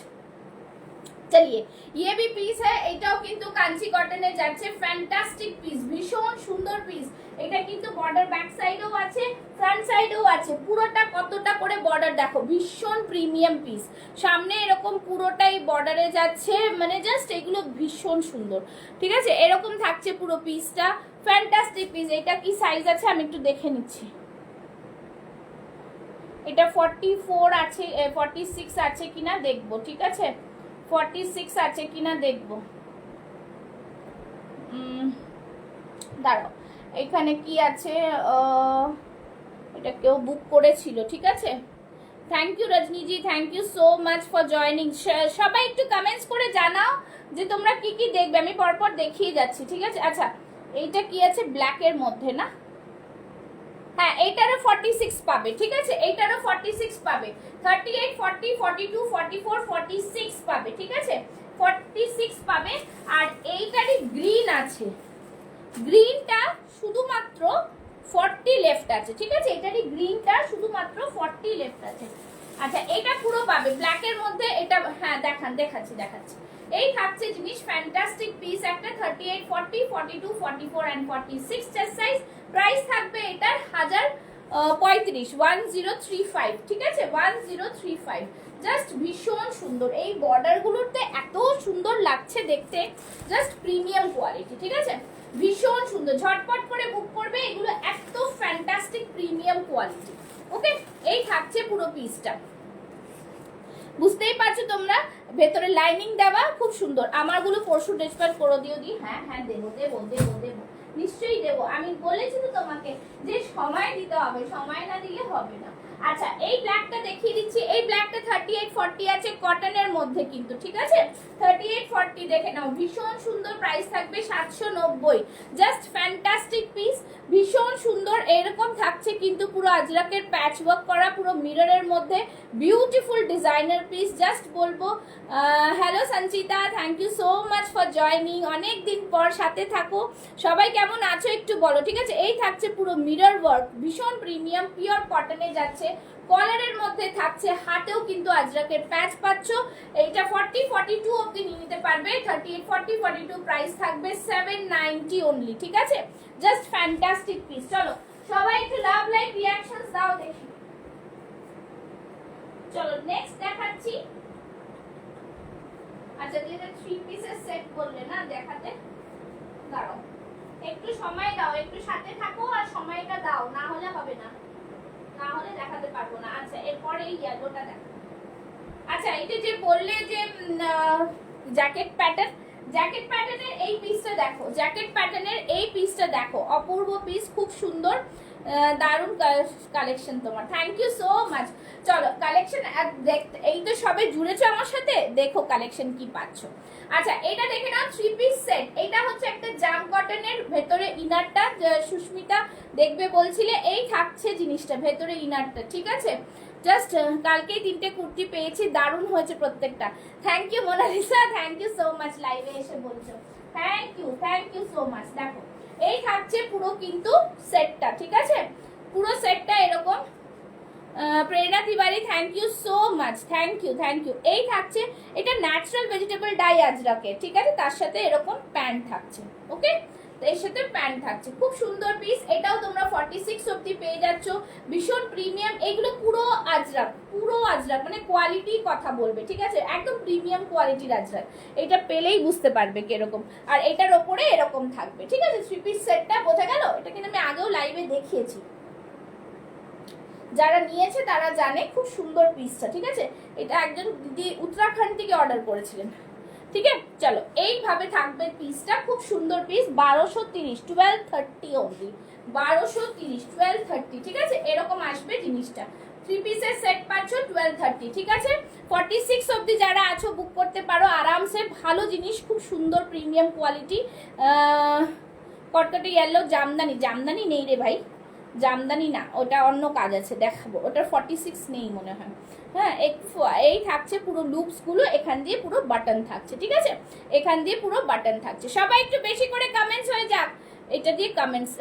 A: चलिए ये भी पीस है, এটাও কিন্তু কাঞ্চি কটনে যাচ্ছে, ফ্যান্টাস্টিক পিস, ভীষণ সুন্দর পিস। এটা কিন্তু বর্ডার ব্যাক সাইডেও আছে, ফ্রন্ট সাইডেও আছে, পুরোটা কতটা করে বর্ডার দেখো, ভীষণ প্রিমিয়াম পিস। সামনে এরকম পুরোটাই বর্ডারে যাচ্ছে, মানে জাস্ট এগুলো ভীষণ সুন্দর, ঠিক আছে। এরকম থাকছে পুরো পিসটা, ফ্যান্টাস্টিক পিস। এটা কি সাইজ আছে আমি একটু দেখে নিচ্ছি। এটা 44 আছে, 46 আছে কিনা দেখবো, ঠিক আছে, 46 আছে কিনা দেখবো। দাঁড়াও, এখানে কি আছে, এটা কেউ বুক করেছিল, ঠিক আছে। Thank you Rajaniji, thank you so much for joining. সবাই একটু কমেন্টস করে জানাও যে তোমরা কি কি দেখবে, আমি পরপর দেখিয়ে যাচ্ছি, ঠিক আছে। আচ্ছা, এইটা কি আছে, ব্ল্যাকের মধ্যে না, হ্যাঁ এইটারও 46 পাবে, ঠিক আছে, এইটারও 46 পাবে, 38 40 42 44 46 পাবে, ঠিক আছে, 46 পাবে। আর এইটারই গ্রিন আছে, গ্রিনটা শুধুমাত্র 40 লেফট আছে, ঠিক আছে, এটারই গ্রিনটা শুধুমাত্র 40 লেফট আছে। আচ্ছা, এটা পুরো পাবে ব্ল্যাকের মধ্যে, এটা হ্যাঁ দেখাচ্ছি। এই থাকছে জিনিস, ফ্যান্টাস্টিক পিস একটা, 38 40 42 44 এন্ড 46 চেস্ট সাইজ। প্রাইস থাকবে এটার 1035, 1035, ঠিক আছে, 1035। জাস্ট ভীষণ সুন্দর, এই বর্ডার গুলোতে এত সুন্দর লাগছে দেখতে, জাস্ট প্রিমিয়াম কোয়ালিটি, ঠিক আছে। ভীষণ সুন্দর, ঝটপট করে বুক করবে, এগুলো এত ফ্যান্টাস্টিক প্রিমিয়াম কোয়ালিটি। ওকে, এই থাকছে পুরো পিসটা, বুঝতেই পারছো তোমরা, ভেতরে লাইনিং দেওয়া, খুব সুন্দর। আমারগুলো পরশু ডিসপ্যাচ করে দিও দি। হ্যাঁ হ্যাঁ দেবো দেবো দেবো দেবো, নিশ্চয়ই দেবো। আমি বলেছি তো তোমাকে যে সময় দিতে হবে, সময় না দিলে হবে না। আচ্ছা, এই ব্ল্যাকটা দেখিয়ে দিচ্ছি। এই ব্ল্যাকটা 38-40 আছে, কটনের মধ্যে কিন্তু, ঠিক আছে? 38-40 দেখে নাও, ভীষণ সুন্দর। প্রাইস থাকবে 790। জাস্ট ফ্যান্টাস্টিক পিস, ভীষণ সুন্দর। এরকম থাকছে কিন্তু পুরো আজরাকের প্যাচ ওয়ার্ক করা, পুরো মিররের মধ্যে বিউটিফুল ডিজাইনার পিস। জাস্ট বলবো hello Sanchita, thank you so much for joining. অনেক দিন পর সাথে থাকো। সবাই কেমন আছো একটু বলো, ঠিক আছে? এই থাকছে পুরো মিরর ওয়ার্ক, ভীষণ প্রিমিয়াম, পিওর কটনে যাচ্ছে। কলারের মধ্যে থাকছে, হাতেও কিন্তু আজরাকের প্যাচ পাচ্ছ। এইটা 40-42 অবধি নিয়ে নিতে পারবে। 38-40-42 প্রাইস থাকবে 790 অনলি, ঠিক আছে? Just fantastic piece. চলো সবাই একটু লাভ লাইক রিঅ্যাকশনস দাও দেখি। চলো নেক্সট দেখাচ্ছি। আচ্ছা, যেটা 3 পিসের সেট বললে না দেখাতে, দাঁড়াও একটু সময় দাও, একটু সাথে থাকো আর সময়টা দাও, না হলে হবে না, না হলে দেখাতে পারবো না। আচ্ছা, এরপরে এই ইয়েলোটা দেখো। আচ্ছা, এটা যে বললে যে জ্যাকেট প্যাটার্ন, জ্যাকেট প্যাটার্নের এই পিসটা দেখো, জ্যাকেট প্যাটার্নের এই পিসটা দেখো, অপূর্ব পিস, খুব সুন্দর, দারুণ কালেকশন তোমার। Thank you so much. চলো কালেকশন এই তো সবে জুড়েছো আমার সাথে, দেখো কালেকশন কি পাচ্ছ। আচ্ছা, এটা দেখে নাও, 3 পিস সেট। এটা হচ্ছে একটা জাম কটনের, ভেতরে ইনারটা সুস্মিতা দেখবে বলছিলে, এই থাকছে জিনিসটা, ভেতরে ইনারটা, ঠিক আছে? জাস্ট কালকেই 3টে কুর্তি পেয়েছি, দারুণ হয়েছে প্রত্যেকটা। Thank you Monalisa, thank you so much লাইভে এসে বলছো, থ্যাংক ইউ সো মাচ। দেখো এই থাকছে পুরো কিন্তু সেটটা, ঠিক আছে? পুরো সেটটা এরকম। Prerna Tiwari, thank you so much, thank you. এই থাকছে, এটা ন্যাচারাল ভেজিটেবল ডাই আজরাকে, ঠিক আছে? তার সাথে এরকম প্যান্ট থাকছে, ওকে? এর সাথে প্যান্ট থাকছে, খুব সুন্দর পিস। এটাও তোমরা 46 অবধি পেয়ে যাচ্ছ, ভীষণ প্রিমিয়াম। এগুলো পুরো আজরাক, মানে কোয়ালিটি কথা বলবে, ঠিক আছে? একদম প্রিমিয়াম কোয়ালিটির আজরাক। এটা পেলেই বুঝতে পারবে কিরকম। আর এটার ওপরে এরকম থাকবে, ঠিক আছে? 3 পিস সেটটা বোঝা গেল? এটা কিন্তু আমি আগেও লাইভে দেখিয়েছি, যারা নিয়েছে তারা জানে, খুব সুন্দর পিসটা, ঠিক আছে? এটা একজন দিদি উত্তরাখণ্ড থেকে অর্ডার করেছিলেন, ঠিক আছে? চলো এইভাবে থাকবে পিসটা, খুব সুন্দর পিস। 1230, 1230 অনলি, 1230, 1230, ঠিক আছে? এরকম আসবে জিনিসটা। 3 পিসের সেট পাচ্ছ 1230, ঠিক আছে? 46 অবধি যারা আছো বুক করতে পারো আরামসে, ভালো জিনিস, খুব সুন্দর প্রিমিয়াম কোয়ালিটি। কটকটে ইয়েলো জামদানি নেই রে ভাই, জামদানি না, ওটা অন্য কাজ আছে, দেখাবো। ওটার 46 নেই মনে হয়। হ্যাঁ, এই থাকছে পুরো লুপস গুলো, এখান দিয়ে পুরো বাটন থাকছে, ঠিক আছে? এখান দিয়ে পুরো বাটন থাকছে। সবাই একটু বেশি করে কমেন্টস হয়ে যাক, এটা দিয়ে কমেন্টস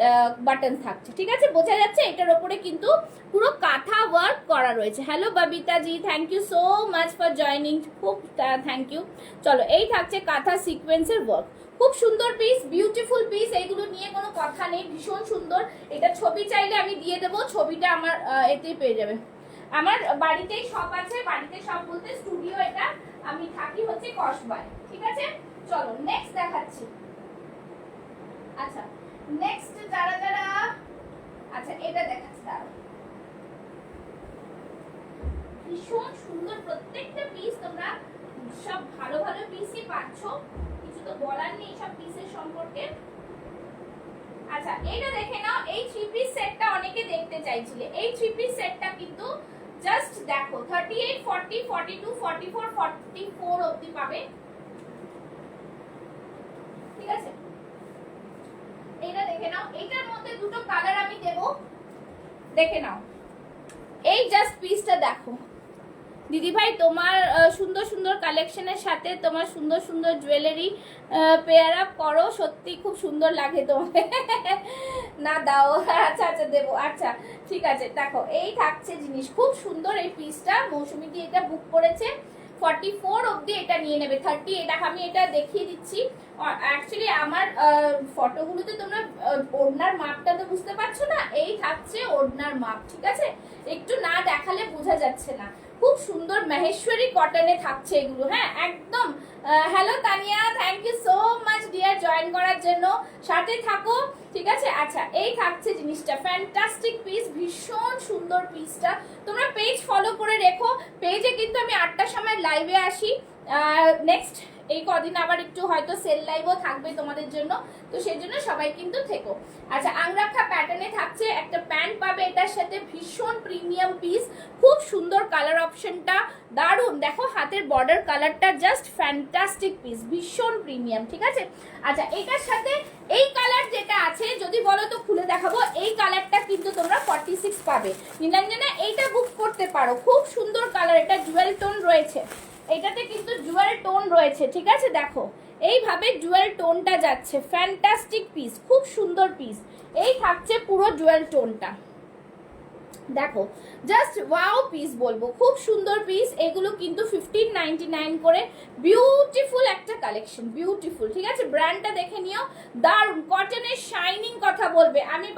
A: বাটন থাকছে, ঠিক আছে? বোঝা যাচ্ছে? এটার ওপরে কিন্তু পুরো কাঁথা ওয়ার্ক করা রয়েছে। Hello Babita ji, thank you so much for joining, খুব থ্যাংক ইউ। চলো এই থাকছে কাঁথা সিকোয়েন্সের ওয়ার্ক, খুব সুন্দর পিস, বিউটিফুল পিস। এইগুলো নিয়ে কোনো কথা নেই, ভীষণ সুন্দর। এটা ছবি চাইলে আমি দিয়ে দেবো, ছবিটা আমার এতেই পেয়ে যাবে। আমার বাড়িতেই শপ আছে, বাড়িতে শপ বলতে স্টুডিও, এটা আমি থাকি হচ্ছে কসবায়, ঠিক আছে? চলো নেক্সট দেখাচ্ছি। আচ্ছা নেক্সট যারা আচ্ছা এটা দেখাচ্ছি, দাঁড়াও। ভীষণ সুন্দর প্রত্যেকটা পিস, তোমরা সব ভালো ভালো পিসই পাচ্ছ, কিছু তো বলার নেই সব পিসের সম্পর্কে। আচ্ছা এটা দেখে নাও, এই 3 পিস সেটটা অনেকে দেখতে চাইছিলে। এই 3 পিস সেটটা কিন্তু জাস্ট দেখো, 38, 40, 42, 44, 44 অবধি পাবে, ঠিক আছে? এটা দেখে নাও, এটার মধ্যে দুটো কালার আমি দেব, দেখে নাও। এই জাস্ট পিসটা দেখো দিদি ভাই, তোমার সুন্দর সুন্দর কালেকশনের সাথে তোমার সুন্দর সুন্দর জুয়েলারি পেয়ার আপ করো, সত্যি খুব সুন্দর লাগে তোমাকে। না দাও, আচ্ছা আচ্ছা দেবো, আচ্ছা ঠিক আছে। দেখো এই থাকছে জিনিস, খুব সুন্দর এই পিসটা। মৌসুমী দি এটা বুক করেছে, 44 অবধি এটা নিয়ে নেবে। 30, এটা আমি এটা দেখিয়ে দিচ্ছি। অ্যাকচুয়ালি আমার ফটোগুলোতে তোমরা ওড়নার মাপটা তো বুঝতে পারছো না, এই থাকছে ওড়নার মাপ, ঠিক আছে? একটু না দেখালে বোঝা যাচ্ছে না। খুব সুন্দর মাহেশ্বরী কটনে থাকছে এগুলো, হ্যাঁ একদম hello Tania, thank you so much dear join করার জন্য, সাথে থাকো ঠিক আছে। আচ্ছা এই থাকছে জিনিসটা, ফ্যান্টাস্টিক পিস, ভীষণ সুন্দর পিসটা। তোমরা পেজ ফলো করে রেখো, পেজে কিন্তু আমি 8টার সময় লাইভে আসি। নেক্সট এই কদিন আবার একটু হয়তো সেল লাইভও থাকবে তোমাদের জন্য, তো সেই জন্য সবাই কিন্তু থেকো। আচ্ছা আংরাখা প্যাটার্নে থাকছে একটা প্যান্ট পাবে এটার সাথে, ভীষণ প্রিমিয়াম পিস, খুব সুন্দর কালার অপশনটা, দারুন। দেখো হাতের বর্ডার কালারটা জাস্ট ফ্যান্টাস্টিক পিস, ভীষণ প্রিমিয়াম ঠিক আছে। আচ্ছা এটার সাথে এই কালার যেটা আছে যদি বলো তো খুলে দেখাবো, এই কালারটা কিন্তু তোমরা 46 পাবে। নীলাঞ্জনা এইটা বুক করতে পারো, খুব সুন্দর কালার, এটা জুয়েল টোন রয়েছে, এটাতে কিন্তু জুয়েল টোন রয়েছে ঠিক আছে। দেখো এইভাবে জুয়েল টোনটা যাচ্ছে, ফ্যান্টাস্টিক পিস, খুব সুন্দর পিস। এই থাকছে পুরো জুয়েল টোনটা, দেখো জাস্ট ওয়াও পিস বলবো, খুব সুন্দর পিস। এগুলো কিন্তু 1599 করে, বিউটিফুল একটা কালেকশন, বিউটিফুল ঠিক আছে। ব্র্যান্ডটা দেখে নিও, দারুন কটনের শাইনিং কথা বলবে। আমি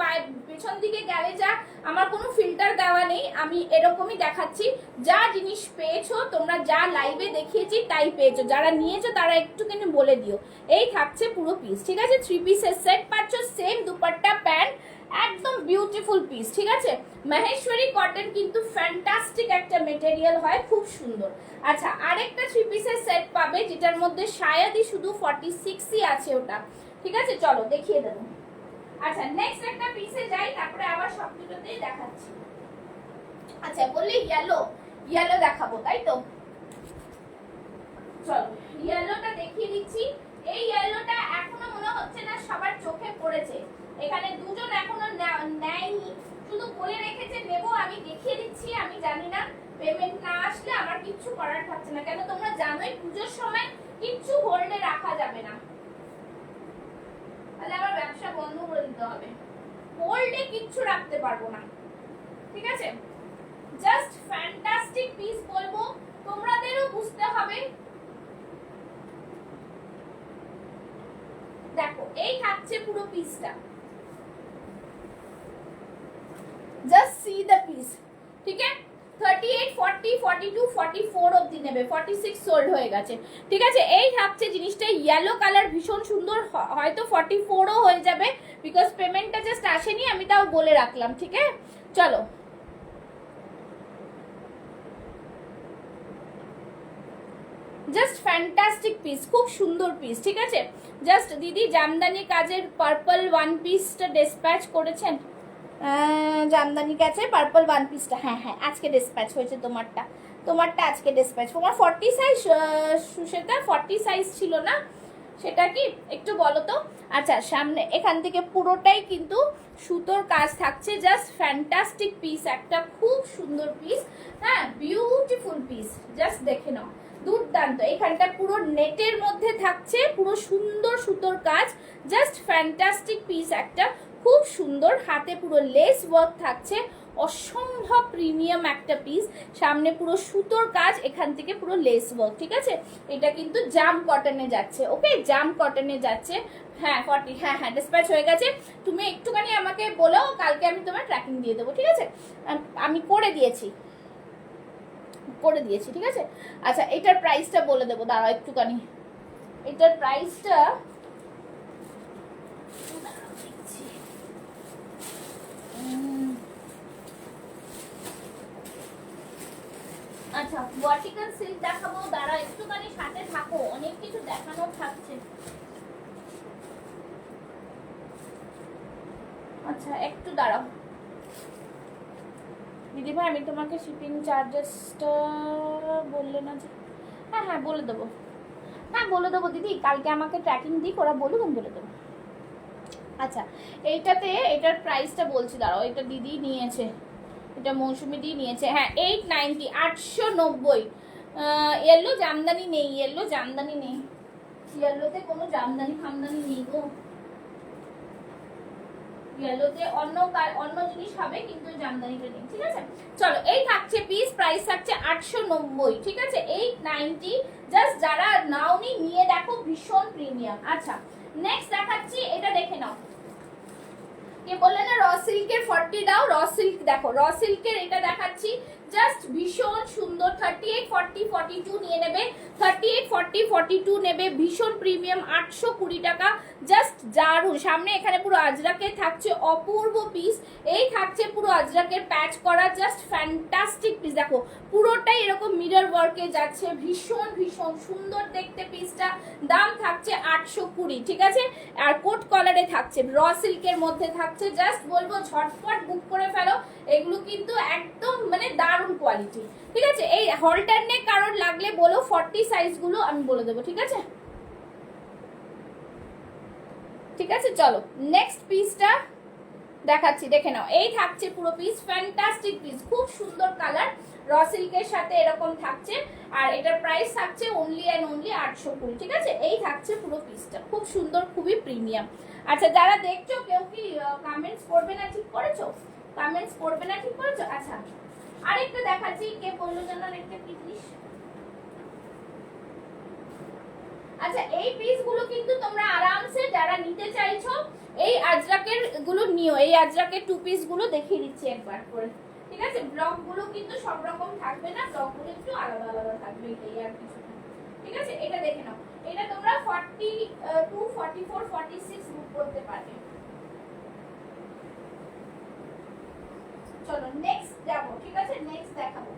A: পেছন দিকে গেলে যা, আমার কোনো ফিল্টার দেওয়া নেই, আমি এরকমই দেখাচ্ছি। যা জিনিস পেয়েছো তোমরা, যা লাইভে দেখিয়েছি তাই পেয়েছো, যারা নিয়েছো তারা একটুখানি বলে দিও। এই থাকছে পুরো পিস ঠিক আছে, 3 পিসের সেট পাচ্ছ, সেম দুপাট্টা প্যান্ট, একদম বিউটিফুল পিস ঠিক আছে। মহেশ্বরী কটন কিন্তু ফ্যান্টাস্টিক একটা মেটেরিয়াল হয়, খুব সুন্দর। আচ্ছা আরেকটা 3 পিসের সেট পাবে যেটার মধ্যে শায়াদি শুধু 46ই আছে ওটা ঠিক আছে, চলো দেখিয়ে দেবো। আচ্ছা নেক্সট একটা পিসে যাই, তারপরে আবার সবগুলোতেই দেখাচ্ছি। আচ্ছা বললি ইয়েলো, ইয়েলো দেখাবো তাই তো, চলো ইয়েলোটা দেখিয়ে দিচ্ছি। এই ইয়েলোটা এখনো মনে হচ্ছে না সবার চোখে পড়েছে, এখানে দুজন এখনো নেয়নি, শুধু বলে রেখেছে নেবো, আমি দেখিয়ে দিচ্ছি। আমি জানি না পেমেন্ট না আসলে আমার কিচ্ছু করার থাকছে না, কেন তোমরা জানোই পুজোর সময় কিচ্ছু হোল্ডে রাখা যাবে না, তাহলে আমার ব্যবসা বন্ধ করে দিতে হবে, হোল্ডে কিচ্ছু রাখতে পারবো না ঠিক আছে। জাস্ট ফ্যান্টাস্টিক পিস বলবো, তোমাদেরও বুঝতে হবে। দেখো এই থাকছে পুরো পিসটা, জাস্ট সি দ্য পিস ঠিক আছে। 38 40 42 44 অবধি নেবে, 46 সোল্ড হয়ে গেছে ঠিক আছে। এই থাকছে জিনিসটা, ইয়েলো কালার, ভীষণ সুন্দর, হয়তো 44ও হয়ে যাবে বিকজ পেমেন্টটা জাস্ট আসেনি, আমি তাও বলে রাখলাম ঠিক আছে। চলো জাস্ট ফ্যান্টাস্টিক পিস, খুব সুন্দর পিস ঠিক আছে। জাস্ট দিদি জামদানি কাজের পার্পল ওয়ান পিসটা ডিসপ্যাচ করেছেন, জামদানি কাছে পার্পল ওয়ান পিসটা, হ্যাঁ হ্যাঁ আজকে ডিসপ্যাচ হয়েছে তোমারটা, তোমারটা আজকে ডিসপ্যাচ। তোমার 40 সাইজ, সেটা 40 সাইজ ছিল না, সেটা কি একটু বলো তো। আচ্ছা সামনে এখান থেকে পুরোটাই কিন্তু সুতোর কাজ থাকছে, জাস্ট ফ্যান্টাস্টিক পিস একটা, খুব সুন্দর পিস, হ্যাঁ বিউটিফুল পিস, জাস্ট দেখে নাও, দুর্দান্ত। এখানটা পুরো নেটের মধ্যে থাকছে, পুরো সুন্দর সুতোর কাজ, জাস্ট ফ্যান্টাস্টিক পিস একটা, খুব সুন্দর। হাতে পুরো লেস ওয়ার্ক থাকছে, অসম্ভব প্রিমিয়াম একটা পিস, সামনে পুরো সুতোর কাজ, এখান থেকে পুরো লেস ওয়ার্ক ঠিক আছে। এটা কিন্তু জাম কটনে যাচ্ছে, ওকে জাম কটনে যাচ্ছে। হ্যাঁ 40, হ্যাঁ হ্যাঁ ডিসপ্যাচ হয়ে গেছে। তুমি একটুখানি আমাকে বলো, কালকে আমি তোমার ট্র্যাকিং দিয়ে দেবো ঠিক আছে, আমি করে দিয়েছি ঠিক আছে। আচ্ছা এটার প্রাইসটা বলে দেবো, দাঁড়াও একটুখানি, এটার প্রাইসটা আচ্ছা ভার্টিক্যাল সিল্ক দেখাবো, দাঁড়াও একটুখানি সাথে থাকো, অনেক কিছু দেখানোর থাকছে। আচ্ছা একটু দাঁড়াও দিদি ভাই, আমি তোমাকে শিপিং চার্জেসটা বললে না যে, হ্যাঁ হ্যাঁ বলে দেবো, হ্যাঁ বলে দেবো দিদি, কালকে আমাকে ট্র্যাকিং দিক, ওরা বলুক আমি বলে দেবো। আচ্ছা এইটাতে এটার প্রাইসটা বলছি, দাঁড়াও, এটা দিদি নিয়েছে, এটা মৌসুমি দিয়ে নিয়েছে, হ্যাঁ 890, 890। ইয়েলো জামদানি নেই, ইয়েলো জামদানি নেই, ইয়েলোতে কোনো জামদানি ফামদানি নেই গো, ইয়েলোতে অন্য জিনিস হবে কিন্তু জামদানিটা নেই ঠিক আছে। চলো এই থাকছে পিস, প্রাইস থাকছে 890 ঠিক আছে, 890। জাস্ট যারা নাওনি নিয়ে দেখো, ভীষণ প্রিমিয়াম। আচ্ছা নেক্সট দেখাচ্ছি, এটা দেখে নাও। কে বললে না র সিল্কের 40 দাও, র সিল্ক দেখো, র সিল্কের এটা দেখাচ্ছি, জাস্ট ভীষণ সুন্দর। 38, 40, 42 নিয়ে নেবে, 38, 40, 42 নেবে, ভীষণ প্রিমিয়াম, 820 টাকা। জাস্ট দারুণ। সামনে এখানে পুরো আজরাকের থাকছে অপূর্ব পিস, এই থাকছে পুরো আজরাকের প্যাচ করা, জাস্ট ফ্যান্টাস্টিক পিস। দেখো পুরোটাই এরকম মিরর ওয়ার্কে যাচ্ছে, ভীষণ ভীষণ সুন্দর দেখতে পিসটা। দাম থাকছে 820, ঠিক আছে। আর কোট কলারে থাকছে, র সিল্কের মধ্যে থাকছে। জাস্ট বলবো ঝটপট বুক করে ফেলো, এগুলো কিন্তু একদম মানে দারুণ কোয়ালিটি, ঠিক আছে। এই হলটার নেক কারণ লাগলে বলো, 40 সাইজগুলো আমি বলে দেবো, ঠিক আছে। ঠিক আছে, চলো নেক্সট পিসটা দেখাচ্ছি, দেখে নাও। এই থাকছে পুরো পিস, ফ্যান্টাস্টিক পিস, খুব সুন্দর কালার, র সিল্কের সাথে এরকম থাকছে। আর এটার প্রাইস থাকছে অনলি অ্যান্ড অনলি 820, ঠিক আছে। এই থাকছে পুরো পিসটা, খুব সুন্দর, খুবই প্রিমিয়াম। আচ্ছা যারা দেখছো কেউ কি কমেন্টস করবে না, ঠিক করেছো? কমেন্টস করবে না, ঠিক করেছো? আচ্ছা আরেকটা দেখাচ্ছি, কে বললো যেন আরেকটা কি জিনিস। আচ্ছা এই পিসগুলো কিন্তু তোমরা আরামসে যারা নিতে চাইছো এই আজরাকের গুলো নিও। এই আজরাকের টু পিস গুলো দেখিয়ে দিচ্ছি একবার করে, ঠিক আছে। ব্লক গুলো কিন্তু সব রকম থাকবে না, ব্লক গুলো একটু আলাদা আলাদা থাকবে, এই আর কিছু না, ঠিক আছে। এটা দেখে নাও, এটা তোমরা 42, 44, 46 বুক করতে পারবে। চলো নেক্সট যাবো, ঠিক আছে, নেক্সট দেখাবো।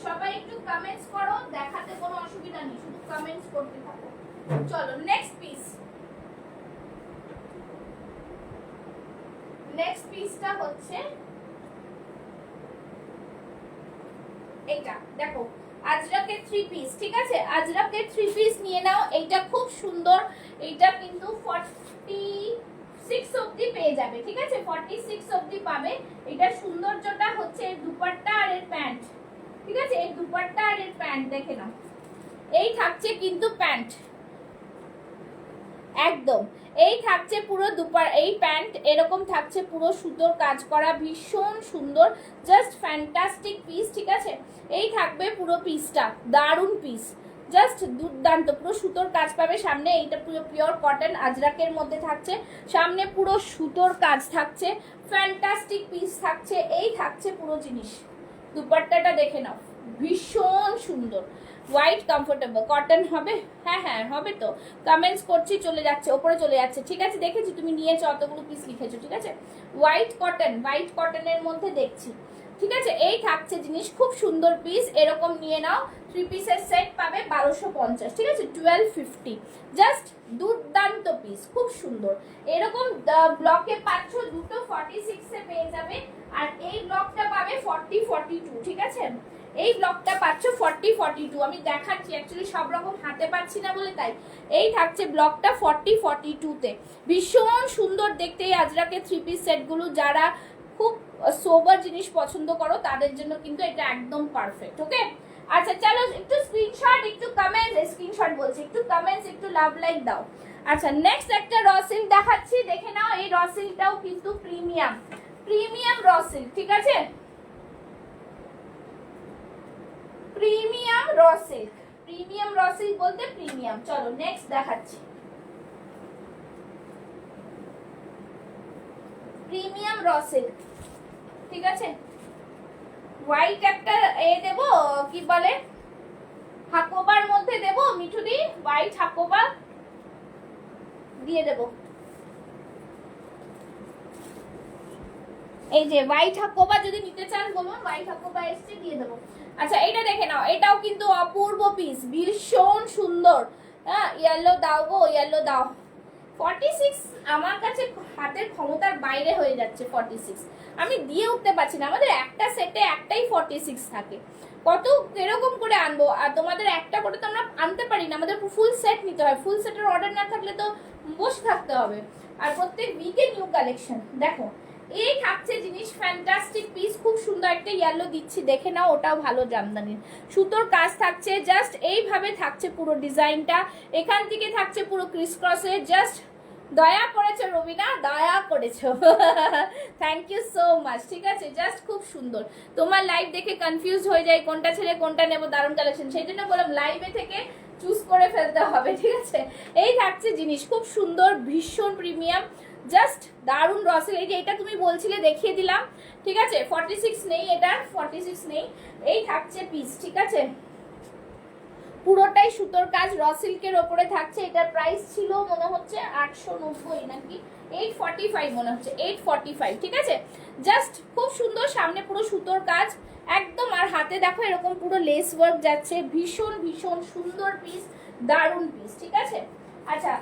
A: সবাই একটু কমেন্টস করো, দেখাতে কোনো অসুবিধা নেই, শুধু কমেন্টস করতে থাকো। চলো নেক্সট পিস। নেক্সট পিসটা হচ্ছে এটা, দেখো আজরাকের 3 পিস, ঠিক আছে। আজরাকের 3 পিস নিয়ে নাও, এইটা খুব সুন্দর। এইটা কিন্তু 46 অবধি পেয়ে যাবে, ঠিক আছে, 46 অবধি পাবে। এটার সৌন্দর্যটা হচ্ছে এর দুপাট্টা আর এর প্যান্ট, ঠিক আছে। এই দুপাট্টা আর এর প্যান্ট দেখে নাও, এই থাকছে কিন্তু প্যান্ট একদম, এই থাকছে পুরো দুপার, এই প্যান্ট এরকম থাকছে পুরো সুতোর কাজ করা, ভীষণ সুন্দর, জাস্ট ফ্যান্টাস্টিক পিস, ঠিক আছে। এই থাকবে পুরো পিসটা, দারুণ পিস, জাস্ট দুর্দান্ত, পুরো সুতোর কাজ পাবে সামনে। এইটা পুরো পিওর কটন আজরাকের মধ্যে থাকছে, সামনে পুরো সুতোর কাজ থাকছে, ফ্যান্টাস্টিক পিস থাকছে। এই থাকছে পুরো জিনিস, দুপাট্টাটা দেখে নাও, ভীষণ সুন্দর, হোয়াইট কমফোর্টেবল কটন হবে। হ্যাঁ হ্যাঁ হবে তো, কমেন্টস করছি, চলে যাচ্ছে ওপরে চলে যাচ্ছে, ঠিক আছে। দেখেছি তুমি নিয়েছো, অতগুলো পিস লিখেছো, ঠিক আছে। হোয়াইট কটন, হোয়াইট কটনের মধ্যে দেখছি, ঠিক আছে। এই থাকছে জিনিস, খুব সুন্দর পিস, এরকম নিয়ে নাও। 3 পিসের সেট পাবে 1250, ঠিক আছে, 1250, জাস্ট দুর্দান্ত পিস, খুব সুন্দর। এরকম ব্লকে পাচ্ছ দুটো 46 এ পেয়ে যাবে, আর এই ব্লকটা পাবে 40, 42, ঠিক আছে। এই ব্লকটা পাচ্ছ 40, 42, আমি দেখাচ্ছি, অ্যাকচুয়ালি সব রকম হাতে পাচ্ছি না বলে তাই। এই থাকছে ব্লকটা 40, 42 তে, ভীষণ সুন্দর দেখতে এই আজরাকের 3 পিস সেটগুলো। যারা খুব সোবার জিনিস পছন্দ করো তাদের জন্য কিন্তু এটা একদম পারফেক্ট, ওকে। আচ্ছা চলো একটু স্ক্রিনশট, একটু কমেন্টস, স্ক্রিনশট বলছি, একটু কমেন্টস, একটু লাভ লাইক দাও। আচ্ছা নেক্সট একটা র সিল্ক দেখাচ্ছি, দেখে নাও। এই র সিল্কটাও কিন্তু প্রিমিয়াম, প্রিমিয়াম র সিল্ক, ঠিক আছে, premium raw silk, premium raw silk বলতে প্রিমিয়াম। চলো নেক্সট দেখাচ্ছি, প্রিমিয়াম র সিল্ক, ঠিক আছে। হোয়াইট একটা এ দেব, কি বলে, হাকোবার মধ্যে দেব, মিঠুদি হোয়াইট হাকোবা দিয়ে দেব, এই যে হোয়াইট হাকোবা যদি নিতে চান বলুন, হোয়াইট হাকোবা এসছে দিয়ে দেবো। আচ্ছা এইটা দেখে নাও, এটাও কিন্তু অপূর্ব পিস, ভীষণ সুন্দর। হ্যাঁ ইয়েলো দাও গো, ইয়েলো দাও। 46 আমার কাছে হাতের ক্ষমতার বাইরে হয়ে যাচ্ছে, 46 আমি দিয়ে উঠতে পারছি না। আমাদের একটা সেটে একটাই 46 থাকে, কত এরকম করে আনবো, আর তোমাদের একটা করে তো আমরা আনতে পারি না, আমাদের ফুল সেট নিতে হয়। ফুল সেটের অর্ডার না থাকলে তো বসে থাকতে হবে, আর প্রত্যেক উইকে নিউ কালেকশন। দেখো এই থাকছে জিনিস, ফ্যান্টাস্টিক পিস, খুব সুন্দর একটা ইয়েলো দিচ্ছি, দেখে নাও, ওটাও ভালো জামদানির সুতোর কাজ থাকছে, জাস্ট এইভাবে থাকছে পুরো ডিজাইনটা, এখান থেকে থাকছে পুরো ক্রিস ক্রসে, জাস্ট দয়া করেছো রবিনা, দয়া করেছো, থ্যাংক ইউ সো মাচ, ঠিক আছে। জাস্ট খুব সুন্দর, তোমার লাইভ দেখে কনফিউজ হয়ে যায় কোনটা ছেড়ে কোনটা নেবো, দারুণ কালেকশন, সেই জন্য বললাম লাইভে থেকে চুজ করে ফেলতে হবে, ঠিক আছে। এই থাকছে জিনিস, খুব সুন্দর, ভীষণ প্রিমিয়াম, জাস্ট দারুণ রসেল। এই যে এটা তুমি বলছিলে দেখিয়ে দিলাম, ঠিক আছে। 46 নেই, এটা 46 নেই, এই থাকছে পিস, ঠিক আছে। পুরোটাই সুতোর কাজ, র সিল্কের ওপরে থাকছে। এটার প্রাইস ছিল মনে হচ্ছে 890 নাকি 845 মনে হচ্ছে, 845, ঠিক আছে। জাস্ট খুব সুন্দর, সামনে পুরো সুতোর কাজ একদম, আর হাতে দেখো এরকম পুরো লেস ওয়ার্ক যাচ্ছে, ভীষণ ভীষণ সুন্দর পিস, দারুণ পিস, ঠিক আছে। আচ্ছা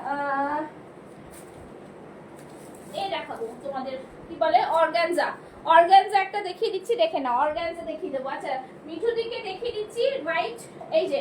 A: এই দেখাবো তোমাদের কি বলে অর্গানজা, অর্গানজা একটা দেখিয়ে দিচ্ছি, দেখে নাও, অর্গানজা দেখিয়ে দেবো। আচ্ছা মিঠুদিকে দেখিয়ে দিচ্ছি হোয়াইট, এই যে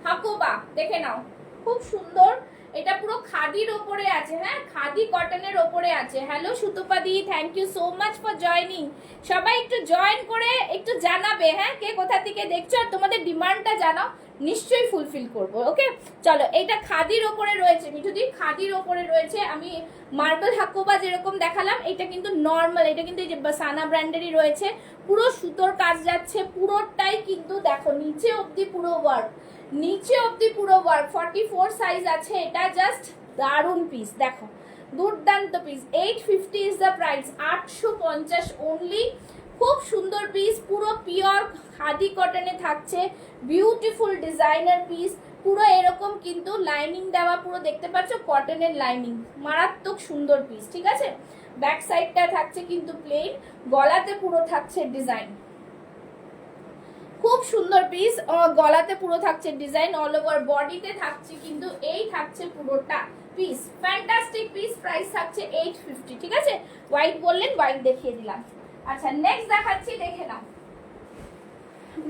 A: হাকোবা, দেখে নাও খুব সুন্দর, এটা পুরো খাদির ওপরে আছে, হ্যাঁ খাদি কটনের ওপরে আছে। Hello Sutopadi, thank you so much for joining. সবাই একটু জয়েন করে একটু জানাবে, হ্যাঁ কে কোথা থেকে দেখছো, আর তোমাদের ডিমান্ডটা জানাও, নিশ্চয়ই ফুলফিল করবো। ওকে চলো, এইটা খাদির ওপরে রয়েছে মিঠুদি, খাদির ওপরে রয়েছে। আমি মার্বেল হাকোবা যেরকম দেখালাম, এটা কিন্তু নর্মাল, এটা কিন্তু এই যে সানা ব্র্যান্ডেরই রয়েছে, পুরো সুতোর কাজ যাচ্ছে পুরোটাই, কিন্তু দেখো নিচে অবধি পুরো ওয়ার্ক, নিচে অবধি পুরো ওয়ার্ক, 44 সাইজ আছে এটা, জাস্ট দারুণ পিস, দেখো দুর্দান্ত piece. 850 is the price, 850 only. খুব সুন্দর পিস, পুরো পিওর খাদি কটনে থাকছে, বিউটিফুল ডিজাইনার পিস, পুরো এরকম কিন্তু লাইনিং দেওয়া, পুরো দেখতে পাচ্ছ কটনের লাইনিং, মারাত্মক সুন্দর পিস, ঠিক আছে। ব্যাক সাইডটা থাকছে কিন্তু প্লেন, গলাতে পুরো থাকছে ডিজাইন, খুব সুন্দর পিস, গলাতে পুরো থাকছে ডিজাইন, অল ওভার বডিতে থাকছে কিন্তু এই থাকছে পুরোটা পিস, ফ্যান্টাস্টিক পিস। প্রাইস থাকছে 850, ঠিক আছে। হোয়াইট বললেন, হোয়াইট দেখিয়ে দিলাম। আচ্ছা নেক্সট দেখাচ্ছি, দেখে নাও,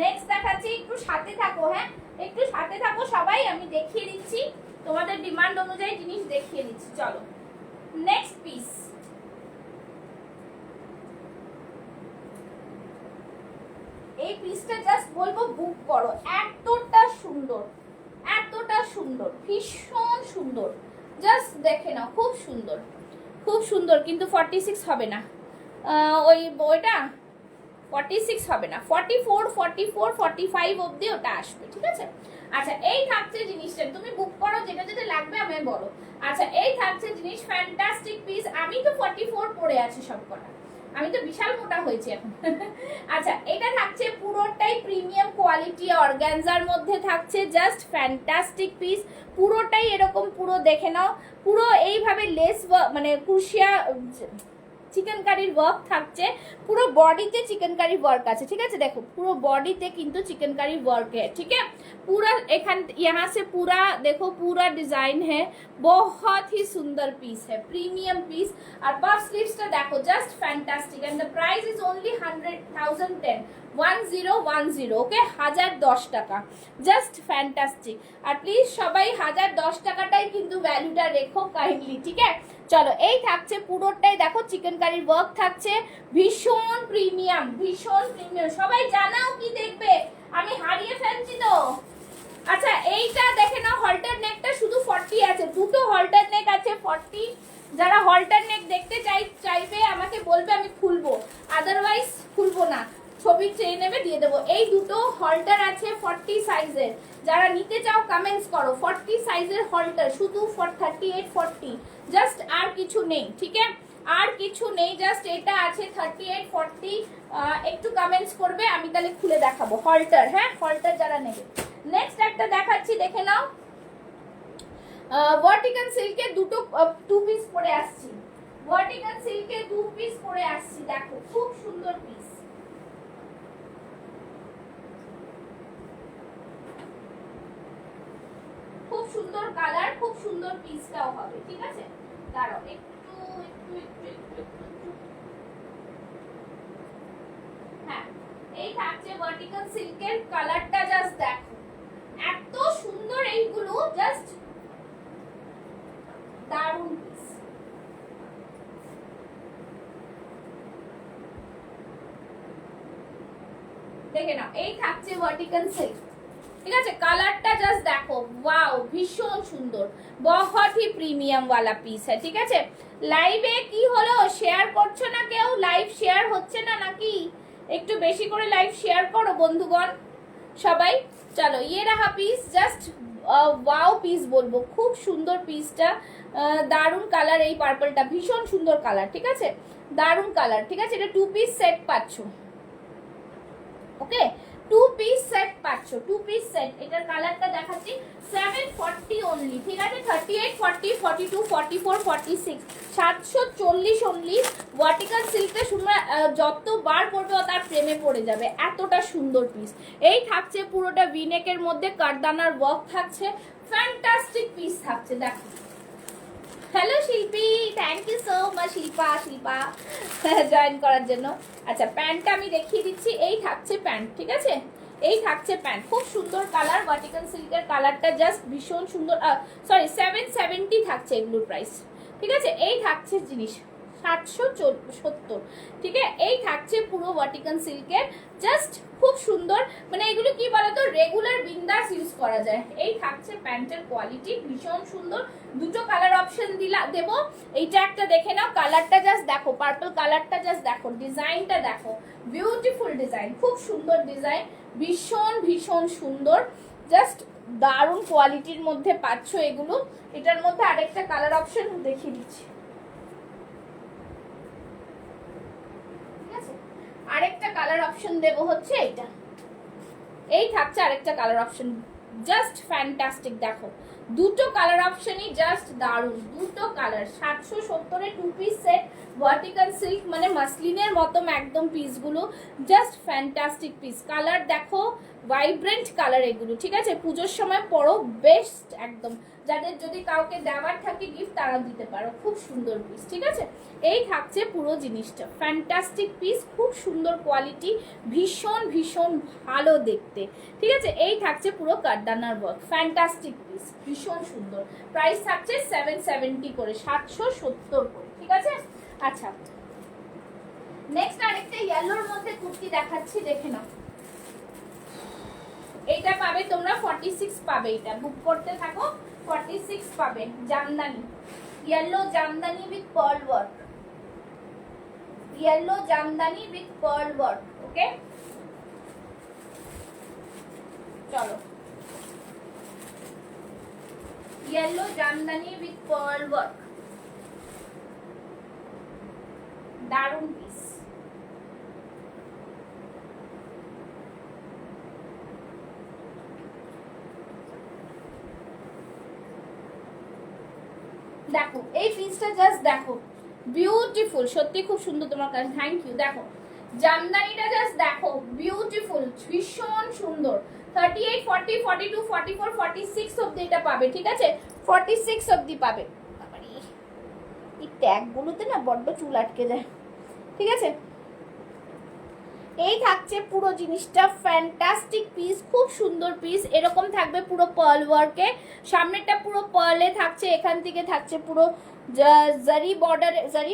A: নেক্সট দেখাচ্ছি, একটু সাথে থাকো, হ্যাঁ একটু সাথে থাকো সবাই, আমি দেখিয়ে দিচ্ছি তোমাদের ডিমান্ড অনুযায়ী জিনিস দেখিয়ে দিচ্ছি। চলো নেক্সট পিস, এই পিসটা জাস্ট বলবো বুক করো, এতটা সুন্দর, এতটা সুন্দর, ভীষণ সুন্দর, জাস্ট দেখে নাও, খুব সুন্দর, খুব সুন্দর। কিন্তু 46 হবে না, ওই ওইটা 46 হবে না, 44 44 45 অবধি ওটা আসবে, ঠিক আছে। আচ্ছা এই থাকছে জিনিসটা, তুমি বুক করো যেটা যেটা লাগবে আমায় বলো। আচ্ছা এই থাকছে জিনিস, ফ্যান্টাস্টিক পিস। আমি তো 44 পরে আছি সব কটা, আমি তো বিশাল মোটা হয়েছি এখন। আচ্ছা এটা থাকছে পুরোটাই প্রিমিয়াম কোয়ালিটি অর্গানজার মধ্যে থাকছে, জাস্ট ফ্যান্টাস্টিক পিস, পুরোটাই এরকম, পুরো দেখে নাও, পুরো এইভাবে লেস মানে কুশিয়া চিকেনকারির ওয়ার্ক থাকছে, পুরো বডিতে চিকেনকারি ওয়ার্ক আছে, ঠিক আছে। দেখো পুরো বডিতে কিন্তু चिकनकारी वर्क है, ठीक है। पूरा एखान यहाँ से पूरा देखो, पूरा डिजाइन है, बहुत ही सुंदर पीस है, प्रीमियम पीस। और पफ स्लीव्सটা দেখো, just fantastic, and the price is only 1010 1010, okay 1010 টাকা, জাস্ট ফ্যান্টাস্টিক। আর প্লিজ সবাই 1010 টাকাটাই কিন্তু ভ্যালুটা রেখো কাইন্ডলি, ঠিক আছে। চলো এই থাকছে পুরোটাই, দেখো চিকেনকারির ওয়ার্ক থাকছে, ভীষণ প্রিমিয়াম, ভীষণ প্রিমিয়াম। সবাই জানাও কি দেখবে, আমি হারিয়ে ফেলছি তো। আচ্ছা এইটা দেখে নাও, হল্টার নেকটা শুধু 40 আছে, দুটো হল্টার নেক আছে 40। যারা হল্টার নেক দেখতে চাইবে আমাকে বলবে, আমি খুলবো, আদারওয়াইজ খুলবো না, ছবি চেয়ে নেবে দিয়ে দেবো। এই দুটো হল্টার আছে 40 সাইজের, যারা নিতে চাও কমেন্টস করো, 40 সাইজের হল্টার শুধু 38 40, জাস্ট আর কিছু নেই, ঠিক আছে, আর কিছু নেই, জাস্ট এটা আছে 38 40। একটু কমেন্টস করবে, আমি তাহলে খুলে দেখাবো হল্টার, হ্যাঁ হল্টার যারা নেবে। নেক্সট একটা দেখাচ্ছি, দেখে নাও, ভার্টিক্যাল সিল্কের দুটো 2 পিস পরে আসছি, ভার্টিক্যাল সিল্কের 2 পিস পরে আসছি, দেখো খুব সুন্দর পিস, খুব সুন্দর কালার, খুব সুন্দর পিসটাও হবে, ঠিক আছে। দাঁড়াও একটু একটু একটু একটু একটু, হ্যাঁ এই থাকছে ভার্টিক্যাল সিল্কের, কালারটা জাস্ট দেখো, এত সুন্দর এইগুলো, জাস্ট দারুণ পিস। দেখে নাও, এই থাকছে ভার্টিক্যাল সিল্ক, ঠিক আছে। কালারটা জাস্ট দেখো, ওয়াও ভীষণ সুন্দর, বহুত হি প্রিমিয়াম वाला পিস है, ঠিক আছে। লাইভে কি হলো, শেয়ার করছো না কেউ, লাইভ শেয়ার হচ্ছে না নাকি? একটু বেশি করে লাইভ শেয়ার করো বন্ধুগণ সবাই। চলো ইয়ে রাহা পিস, জাস্ট ওয়াও পিস বলবো, খুব সুন্দর পিসটা, দারুণ কালার, এই পার্পলটা ভীষণ সুন্দর কালার, ঠিক আছে, দারুণ কালার, ঠিক আছে। এটা 2 পিস সেট পাচ্ছ, ওকে, 2 পিস সেট পাচ্ছ, 2 পিস সেট। এটার কালারটা দেখাচ্ছি, 740 অনলি, ঠিক আছে। 38, 40, 42, 44, 46, 740 অনলি। ভার্টিকাল সিল্কে যতবার পড়বে তার প্রেমে পড়ে যাবে, এতটা সুন্দর পিস। এই থাকছে পুরোটা ভিনেকের মধ্যে কারদানার ওয়ার্ক থাকছে, ফ্যান্টাস্টিক পিস থাকছে। দেখো, hello Shilpi, thank you so much Shilpa join করার জন্য। আচ্ছা, প্যান্টটা আমি দেখিয়ে দিচ্ছি। এই থাকছে প্যান্ট, ঠিক আছে, এই থাকছে প্যান্ট, খুব সুন্দর কালার। ভার্টিকাল সিল্কের কালারটা জাস্ট ভীষণ সুন্দর। সরি, 770 থাকছে এগুলোর প্রাইস, ঠিক আছে। এই থাকছে জিনিস 770, ঠিক আছে। এই থাকছে পুরো ভার্টিকাল সিল্কের, জাস্ট খুব সুন্দর। মানে এগুলো কি বলতো, রেগুলার বিন্দাস ইউজ করা যায়। এই থাকছে প্যান্টের কোয়ালিটি, ভীষণ সুন্দর। দুটো কালার অপশন দেবো। এইটা একটা দেখে নাও, কালারটা জাস্ট দেখো, পার্পল কালারটা জাস্ট দেখো, ডিজাইনটা দেখো, বিউটিফুল ডিজাইন, খুব সুন্দর ডিজাইন, ভীষণ ভীষণ সুন্দর, জাস্ট দারুণ কোয়ালিটির মধ্যে পাচ্ছ এগুলো। এটার মধ্যে আরেকটা কালার অপশন দেখিয়ে দিচ্ছি, আরেকটা কালার অপশন দেবো হচ্ছে এইটা। এই থাকছে আরেকটা কালার অপশন, জাস্ট ফ্যান্টাস্টিক। দেখো, দুটো কালার অপশনই জাস্ট দারুণ, দুটো কালার। 770-এ 2 পিস সেট, ভার্টিকাল সিল্ক, মানে মাসলিনের মতন একদম পিসগুলো, জাস্ট ফ্যান্টাস্টিক পিস। কালার দেখো, ভাইব্রেন্ট কালার এগুলো, ঠিক আছে। পুজোর সময় পরো, বেস্ট একদম। যাদের যদি কাউকে দেওয়ার থাকে গিফট, তারা দিতে পারো, খুব সুন্দর পিস, ঠিক আছে। এই থাকছে পুরো জিনিসটা, ফ্যান্টাস্টিক পিস, খুব সুন্দর কোয়ালিটি, ভীষণ ভীষণ ভালো দেখতে, ঠিক আছে। এই থাকছে পুরো কারদানার ওয়ার্ক, ফ্যান্টাস্টিক পিস, ভীষণ সুন্দর। প্রাইস থাকছে 770 করে, 770 করে, ঠিক আছে। আচ্ছা, নেক্সট আরেকটা ইয়েলোর মধ্যে কুর্তি দেখাচ্ছি, দেখে নাও। এইটা পাবে তোমরা 46 পাবে, এটা বুক করতে থাকো, 46 পাবে। Jamdani, yellow jamdani with pearl work, yellow jamdani with pearl work, okay. চলো, yellow jamdani with pearl work, দারুণ পিস। দেখো, এই পিসটা জাস্ট দেখো, বিউটিফুল, সত্যি খুব সুন্দর। তোমার কাছে থ্যাংক ইউ। দেখো, জামদানিটা জাস্ট দেখো, বিউটিফুল, ভীষণ সুন্দর। 38, 40, 42, 44, 46 অব্দি এটা পাবে, ঠিক আছে। 46 অব্দি পাবে। এই ট্যাগগুলোতে না বড্ড চুল আটকে যায়, ঠিক আছে। এই থাকছে পুরো জিনিসটা, ফ্যান্টাস্টিক পিস, খুব সুন্দর পিস। এরকম থাকবে পুরো পার্ল ওয়ার্কে, সামনেটা পুরো পার্লে থাকছে, এখান থেকে থাকছে পুরো জারি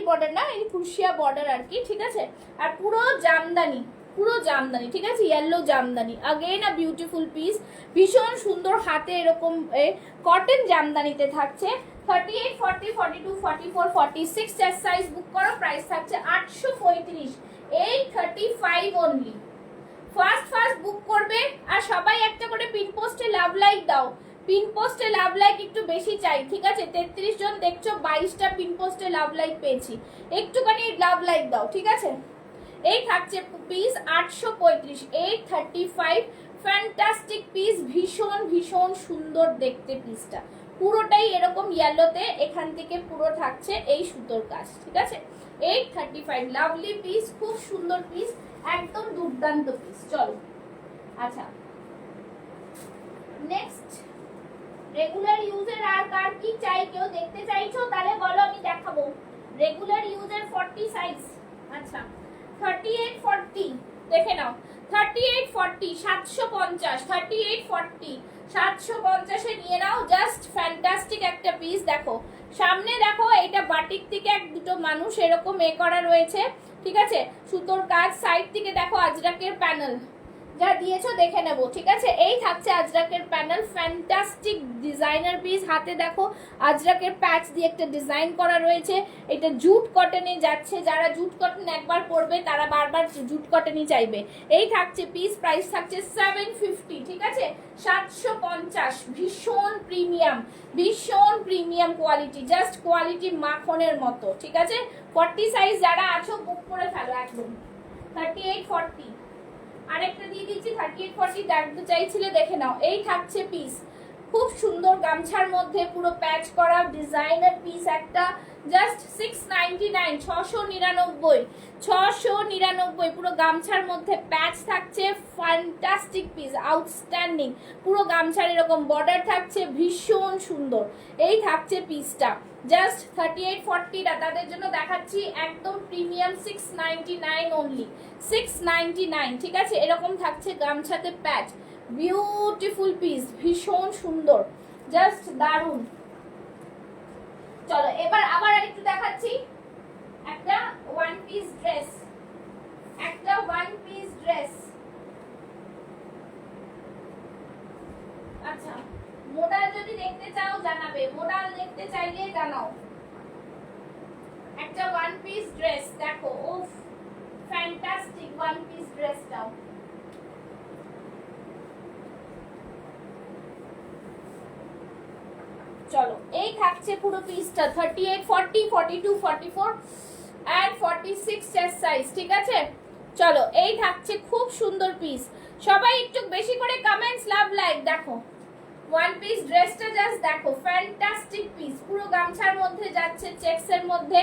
A: বর্ডার না, এই ক্রুশিয়া বর্ডার আর কি, ঠিক আছে। আর পুরো জামদানি, পুরো জামদানি, ঠিক আছে, yellow Jamdani, again a beautiful piece, ভীষণ সুন্দর। হাতে এরকম কটন জামদানিতে থাকছে। 38, 40, 42, 44, 46 চার সাইজ বুক করো। প্রাইস থাকছে 835, 835 অনলি। ফার্স্ট বুক করবে। আর সবাই একটা করে পিন পোস্টে লাভ লাইক দাও, পিন পোস্টে লাভ লাইক একটু বেশি চাই, ঠিক আছে। 33 জন দেখছো, 22টা পিন পোস্টে লাভ লাইক পেয়েছি, একটুখানি লাভ লাইক দাও, ঠিক আছে। এই থাকছে পিস 835, 835, ফ্যান্টাস্টিক পিস, ভীষণ ভীষণ সুন্দর দেখতে পিসটা। পুরোটাই এরকম ইয়েলোতে, এখান থেকে পুরো থাকছে এই সুতোর কাজ, ঠিক আছে। 835, লাভলি পিস, খুব সুন্দর পিস, একদম দুর্দান্ত পিস। চলো, আচ্ছা, নেক্সট রেগুলার ইউজের আর কার কি চাই, কেউ দেখতে চাইছো তাহলে বলো, আমি দেখাবো। রেগুলার ইউজের 40 সাইজ, আচ্ছা 38, 40 দেখে নাও। 38, 40, 750, 38, 40, 750 এ নিয়ে নাও, জাস্ট ফ্যান্টাস্টিক একটা পিস। দেখো, সামনে দেখো, এটা বাটিক থেকে এক দুটো মানুষ এরকম করা রয়েছে, ঠিক আছে, সুতোর কাজ। সাইড থেকে দেখো আজরাকের প্যানেল যা দিয়েছো, দেখে নেবো, ঠিক আছে। এই থাকছে আজরাকের প্যানেল, ফ্যান্টাস্টিক ডিজাইনার পিস। হাতে দেখো আজরাকের প্যাচ দিয়ে একটা ডিজাইন করা রয়েছে। এটা জুট কটনে যাচ্ছে, যারা জুট কটন একবার পরবে তারা বারবার জুট কটনই চাইবে। এই থাকছে পিস, প্রাইস থাকছে 750, ঠিক আছে, 750। ভীষণ প্রিমিয়াম, ভীষণ প্রিমিয়াম কোয়ালিটি, জাস্ট কোয়ালিটি মাখনের মতো, ঠিক আছে। 40 সাইজ যারা আছো বুক করে ফেলো একদম। 38, 40, আরেকটা দিয়ে দিচ্ছি 38-40 দেখতে চাইছিলে, দেখে নাও। এই থাকছে পিস, খুব সুন্দর গামছার মধ্যে পুরো প্যাচ করা ডিজাইনার পিস একটা, জাস্ট 699, 699 পুরো গামছার মধ্যে প্যাচ থাকছে, ফ্যান্টাস্টিক পিস, আউটস্ট্যান্ডিং। পুরো গামছার এরকম বর্ডার থাকছে, ভীষণ সুন্দর। এই থাকছে পিসটা, জাস্ট 38-40 তাদের জন্য দেখাচ্ছি, একদম প্রিমিয়াম 699 অনলি, 699, ঠিক আছে। এরকম থাকছে গামছাতে প্যাচ, বিউটিফুল পিস, ভীষণ সুন্দর, জাস্ট দারুন। চলো এবার আবার আরেকটু দেখাচ্ছি, একটা ওয়ান পিস ড্রেস, একটা ওয়ান পিস ড্রেস। আচ্ছা, মডেল যদি দেখতে চাও জানাবে, মডেল দেখতে চাইলে জানাও। একটা ওয়ান পিস ড্রেস দেখো, উফ ফ্যান্টাস্টিক ওয়ান পিস ড্রেসটাও। চলো এই থাকছে পুরো পিসটা, 38-40, 42-44 and 46 চেস্ট সাইজ, ঠিক আছে। চলো এই থাকছে খুব সুন্দর পিস, সবাই একটু বেশি করে কমেন্টস, লাভ, লাইক। দেখো ওয়ান পিস ড্রেসটা জাস্ট দেখো, ফ্যান্টাস্টিক পিস, পুরো গামছার মধ্যে যাচ্ছে, চেকসের মধ্যে।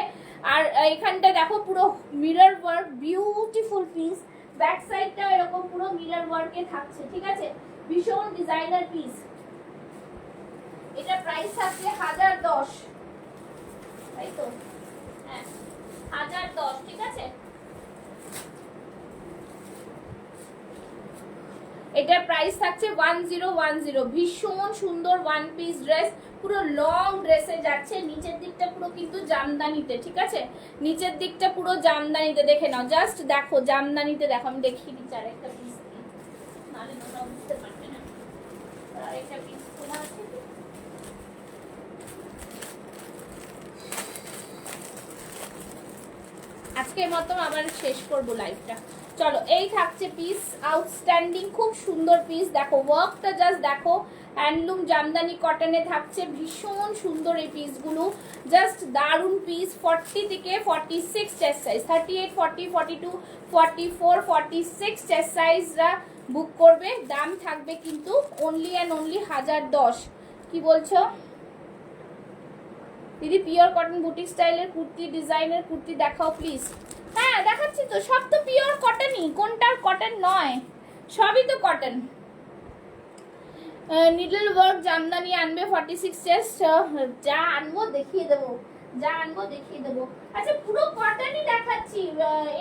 A: আর এখানটা দেখো পুরো mirror work, beautiful piece. Back সাইডটাও এরকম পুরো মিরর ওয়ার্কে থাকছে, ঠিক আছে, ভীষণ ডিজাইনার পিস। এটা প্রাইস থাকছে 1010, তাই তো, হ্যাঁ 1010, ঠিক আছে। এটার প্রাইস থাকছে 1010, ভীষণ সুন্দর ওয়ান পিস ড্রেস, পুরো লং ড্রেসে যাচ্ছে, নিচের দিকটা পুরো কিন্তু জামদানিতে, ঠিক আছে, নিচের দিকটা পুরো জামদানিতে, দেখে নাও, জাস্ট দেখো জামদানিতে, দেখো আমি দেখিয়ে দিচ্ছি আরেকটা পিস, নাহলে তোমরা বুঝতে পারবে না। আরেকটা পিস খোলা আছে, আজকের মতো আবার শেষ করবো লাইভটা। চলো এই থাকছে পিস, আউটস্ট্যান্ডিং, খুব সুন্দর পিস, দেখো ওয়ার্কটা জাস্ট দেখো, হ্যান্ডলুম জামদানি কটনে থাকছে, ভীষণ সুন্দর এই পিসগুলো, জাস্ট দারুন পিস। 40 থেকে 46 চেস্ট সাইজ, 38-40, 42, 44, 46 চেস্ট সাইজরা বুক করবে। দাম থাকবে কিন্তু অনলি অ্যান্ড অনলি 1010। কি বলছো দিদি? পিওর কটন বুটিক স্টাইলের কুর্তি, ডিজাইনের কুর্তি দেখাও প্লিজ। হ্যাঁ দেখাচ্ছি তো, সব তো পিওর কটনই, কোনটার কটন নয়, সবই তো কটন। নিডল ওয়ার্ক জামদানি আনবে 46 চেস্ট, যা আনবো দেখিয়ে দেবো, যা আনবো দেখিয়ে দেবো। আচ্ছা পুরো কটনই দেখাচ্ছি,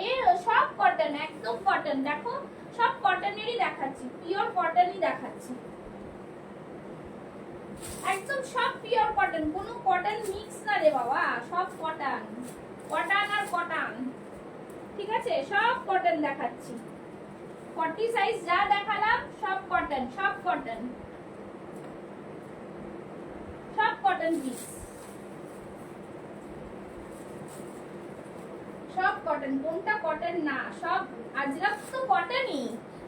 A: এ সব কটন, একদম কটন, দেখো সব কটনেরই দেখাচ্ছি, পিওর কটনই দেখাচ্ছি, একদম সব পিওর কটন, কোনো কটন মিক্স না রে বাবা, সব কটন, কটন আর কটন, ঠিক আছে, সব কটন দেখাচ্ছি। 40 সাইজ যা দেখালাম সব কটন, সব কটন, সব কটন পিস, সব কটন, কোনটা কটন না, সব আজরাক তো কটনই।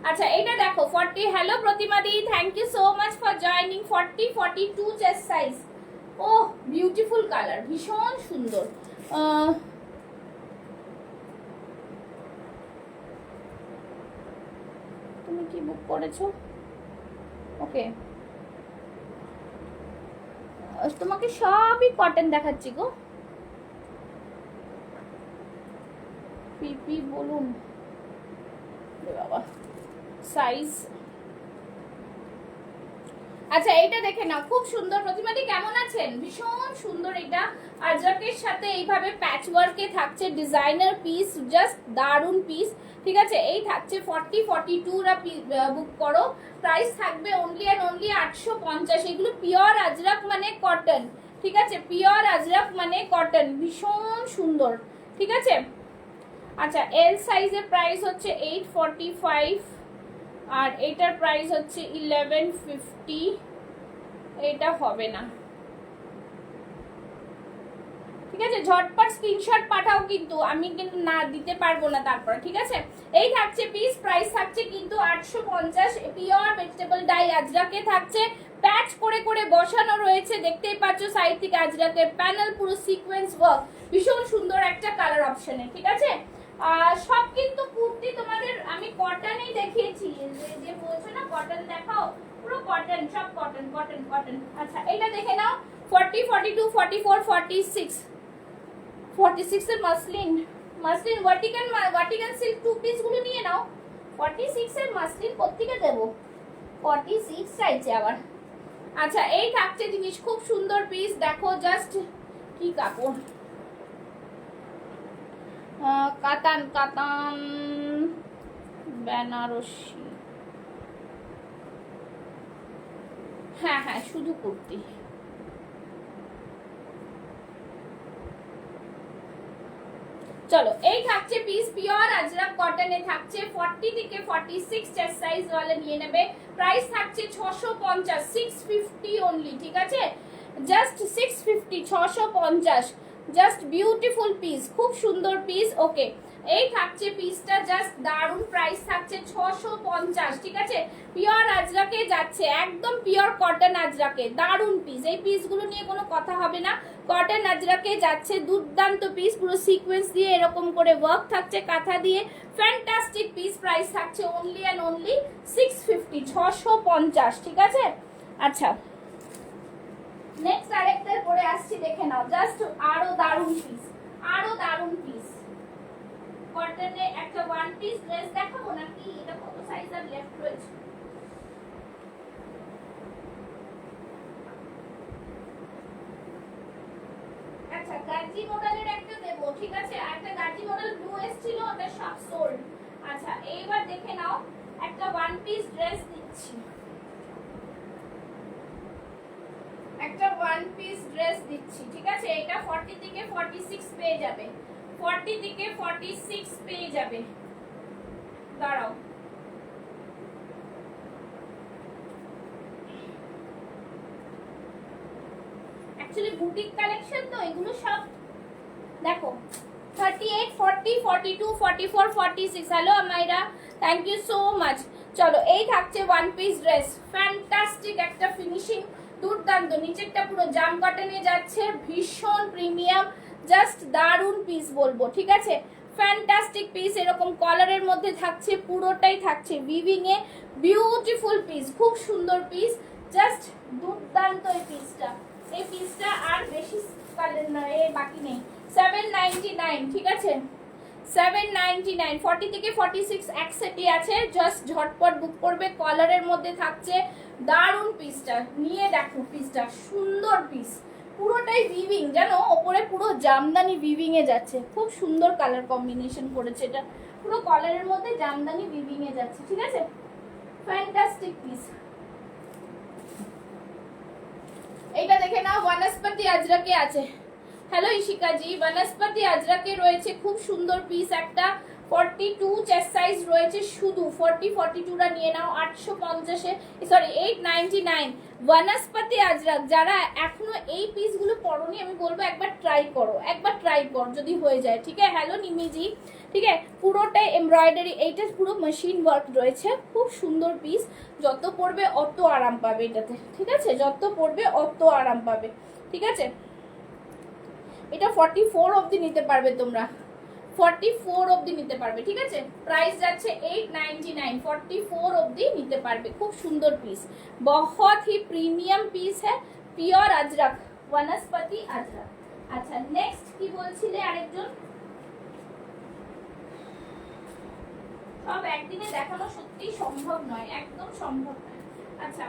A: আচ্ছা এটা দেখো 40, হ্যালো প্রতিমা দি, thank you so much for joining. 40-42 chest size, oh beautiful colour, ভীষণ সুন্দর। তুমি কি বুক করেছো? ওকে, তোমাকে সবই কটন দেখাচ্ছি গো। পিপি বলুন বাবা সাইজ। আচ্ছা এইটা দেখে নাও, খুব সুন্দর। প্রতিমাদি কেমন আছেন? ভীষণ সুন্দর এটা, আজরাকের সাথে এইভাবে প্যাচ ওয়ার্কে থাকছে, ডিজাইনার পিস, জাস্ট দারুন পিস, ঠিক আছে। এই থাকছে 40-42 রা বুক করো, প্রাইস থাকবে অনলি অ্যান্ড অনলি 850। এগুলো পিওর আজরাক মানে কটন, ঠিক আছে, পিওর আজরাক মানে কটন, ভীষণ সুন্দর, ঠিক আছে। আচ্ছা এল সাইজের প্রাইস হচ্ছে 845, আর এটার প্রাইস হচ্ছে 1150, এটা হবে না, ঠিক আছে। ঝটপট স্ক্রিনশট পাঠাও, কিন্তু আমি কিন্তু না দিতে পারবো না তারপরে, ঠিক আছে। এই থাকছে পিস, প্রাইস থাকছে কিন্তু 850, পিওর ভেজিটেবল ডাই আজরাকে থাকছে, প্যাচ করে করে বসানো রয়েছে, দেখতেই পাচ্ছ সাইড থেকে আজরাকের প্যানেল, পুরো সিকোয়েন্স ওয়ার্ক, ভীষণ সুন্দর একটা কালার অপশনে, ঠিক আছে। সব কিন্তু কুর্তি তোমাদের আমি কটনই দেখিয়েছি, যে বলছো না কটন দেখাও, পুরো কটন, সব কটন কটন কটন। আচ্ছা এটা দেখে নাও 40, 42, 44, 46, 46 এর muslin, muslin vertical silk two piece গুলো নিয়ে নাও। 46 এর মাসলিন কোত্থেকে দেবো, 46 চাইছে আবার। আচ্ছা এই থাকছে জিনিস, খুব সুন্দর পিস, দেখো জাস্ট কি কাপড়, কাতান কাতান বেনারসি, হ্যাঁ হ্যাঁ শুধু কুর্তি। চলো এই থাকছে পিস পিওর আজরাক কটনে, থাকছে 40 থেকে 46 চেস্ট সাইজ ওয়ালা নিয়ে নেবে। প্রাইস থাকছে 650, 650 অনলি, ঠিক আছে, জাস্ট 650, 650, জাস্ট বিউটিফুল পিস, খুব সুন্দর পিস। ওকে এই থাকছে পিসটা, জাস্ট দারুন, প্রাইস থাকছে 650, ঠিক আছে, পিওর আজরাকে যাচ্ছে, একদম পিওর কটন আজরাকে, দারুন পিস, এই পিসগুলো নিয়ে কোনো কথা হবে না, কটন আজরাকে যাচ্ছে, দুর্দান্ত পিস, পুরো সিকোয়েন্স দিয়ে এরকম করে ওয়ার্ক থাকছে কাঁথা দিয়ে, ফ্যান্টাস্টিক পিস, প্রাইস থাকছে অনলি অ্যান্ড অনলি 650, 650, ঠিক আছে। আচ্ছা নেক্সট আরেকটার পরে আসছি, দেখে নাও, জাস্ট আরো দারুন পিস, আরো দারুন পিস, কটনে একটা ওয়ান পিস ড্রেস দেখাবো নাকি, এটা কত সাইজ আর লেফট রয়েছে, আচ্ছা গাজি মডেলের একটা দেবো, ঠিক আছে, একটা গাজি মডেল ব্লু এসেছিল, ওটা সব সোল্ড। আচ্ছা এইবার দেখে নাও, একটা ওয়ান পিস ড্রেস দিচ্ছি, একটা ওয়ান পিস ড্রেস দিচ্ছি, ঠিক আছে, এটা 40 থেকে 46 পেয়ে যাবে, 40 থেকে 46 পেয়ে যাবে, দাঁড়াও অ্যাকচুয়ালি বুটিক কালেকশন তো এগুলো সব, দেখো 38, 40, 42, 44, 46, hello Amaira, thank you so much. চলো এই থাকছে ওয়ান পিস ড্রেস, ফ্যান্টাস্টিক একটা ফিনিশিং, দুর্দান্ত, নিচেরটা পুরো জাম কটনে যাচ্ছে, ভীষণ প্রিমিয়াম, জাস্ট দারুন পিস বলবো, ঠিক আছে, ফ্যান্টাস্টিক পিস, এরকম কলারের মধ্যে থাকছে, পুরোটাই থাকছে উইভিং এ, বিউটিফুল পিস, খুব সুন্দর পিস, জাস্ট দুর্দান্ত এই পিসটা, এই পিসটা আর বেশি কালার নয়, বাকি নেই, 799, ঠিক আছে, 799, 40 থেকে 46 এক সেটই আছে, জাস্ট ঝটপট বুক করবে, কলারের মধ্যে থাকছে, দারুন পিসটা, নিয়ে দেখো পিসটা, সুন্দর পিস, পুরোটাই উইভিং, জানো ওপরে পুরো জামদানি উইভিং এ যাচ্ছে, খুব সুন্দর কালার কম্বিনেশন করেছে, এটা পুরো কলারের মধ্যে জামদানি উইভিং এ যাচ্ছে, ঠিক আছে, ফ্যান্টাস্টিক পিস। এইটা দেখে নাও, বনস্পতি আজরাকে আছে, হ্যালো ইশিকা জি, বনস্পতি আজরাকে রয়েছে, খুব সুন্দর পিস একটা, 42 চেস্ট সাইজ রয়েছে, শুধু 40, 42টা নিয়ে নাও, 850 সরি 899, বনস্পতি আজরাক, যারা এখনো এই পিসগুলো পরোনি আমি বলবো একবার ট্রাই করো, একবার ট্রাই কর যদি হয়ে যায়, ঠিক আছে, হ্যালো নিমিজি, ঠিক আছে, পুরোটাই এমব্রয়ডারি, এইটা পুরো মেশিন ওয়ার্ক রয়েছে, খুব সুন্দর পিস, যত পরবে অত আরাম পাবে এটাতে, ঠিক আছে, যত পরবে অত আরাম পাবে, ঠিক আছে, এটা 44 অবধি নিতে পারবে তোমরা, 44 অবধি নিতে পারবে, ঠিক আছে, প্রাইস যাচ্ছে 899, 44 অবধি নিতে পারবে, খুব সুন্দর পিস, बहुत ही প্রিমিয়াম পিস হ্যাঁ, পিওর আজরাক, বনস্পতি আজরাক। আচ্ছা নেক্সট কি বলছিলে আরেকজন, সব একদিনে দেখানো সত্যি সম্ভব নয়, একদম সম্ভব নয়। আচ্ছা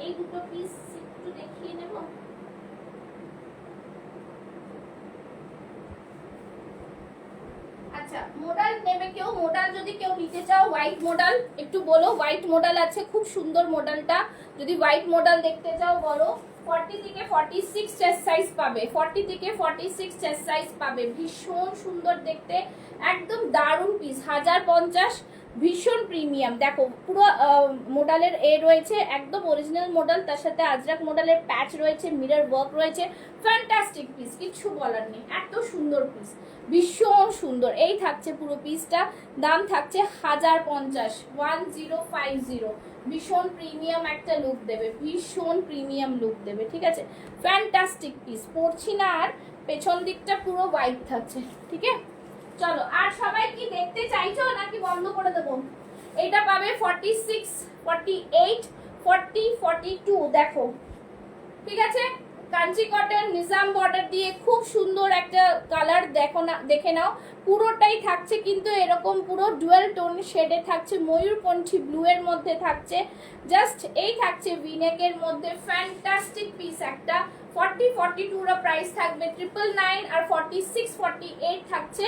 A: এই দুটো পিস একটু দেখিয়ে নেব, আচ্ছা মোডাল নেবে কেউ, মোডাল যদি কেউ নিতে চাও, হোয়াইট মোডাল একটু বলো, হোয়াইট মোডাল আছে, খুব সুন্দর মোডালটা, যদি হোয়াইট মোডাল দেখতে চাও বলো, 40 থেকে 46 চেস্ট সাইজ পাবে, 40 থেকে 46 চেস্ট সাইজ পাবে, ভীষণ সুন্দর দেখতে, একদম দারুণ পিস, 1050, ভীষণ প্রিমিয়াম, দেখো পুরো মোডালের এ রয়েছে, একদম অরিজিনাল মোডাল, তার সাথে আজরাক মোডালের প্যাচ রয়েছে, মিরর ওয়ার্ক রয়েছে, ফ্যান্টাস্টিক পিস, কিচ্ছু বলার নেই, এত সুন্দর পিস, ভীষণ সুন্দর, এই থাকছে পুরো পিসটা, দাম থাকছে 1050, 1050, ভীষণ প্রিমিয়াম একটা লুক দেবে, ভীষণ প্রিমিয়াম লুক দেবে, ঠিক আছে, ফ্যান্টাস্টিক পিস, পরছি না আর, পেছন দিকটা পুরো হোয়াইট থাকছে, ঠিক আছে। চলো, আর সবাই কি দেখতে চাইছো নাকি বন্ধ করে দেবো? এটা পাবে 46, 48, 40, 42। দেখো, ঠিক আছে, কাঞ্চি কটন নিজাম বর্ডার দিয়ে খুব সুন্দর একটা কালার। দেখো না, দেখে নাও, পুরোটাই থাকছে কিন্তু এরকম পুরো ডুয়েল টোন শেডে থাকছে, ময়ূরকণ্ঠী ব্লু এর মধ্যে থাকছে। জাস্ট এই থাকছে ভিনেকের মধ্যে, ফ্যান্টাস্টিক পিস একটা। 40, 42 এর প্রাইস থাকবে 999, আর 46, 48 থাকছে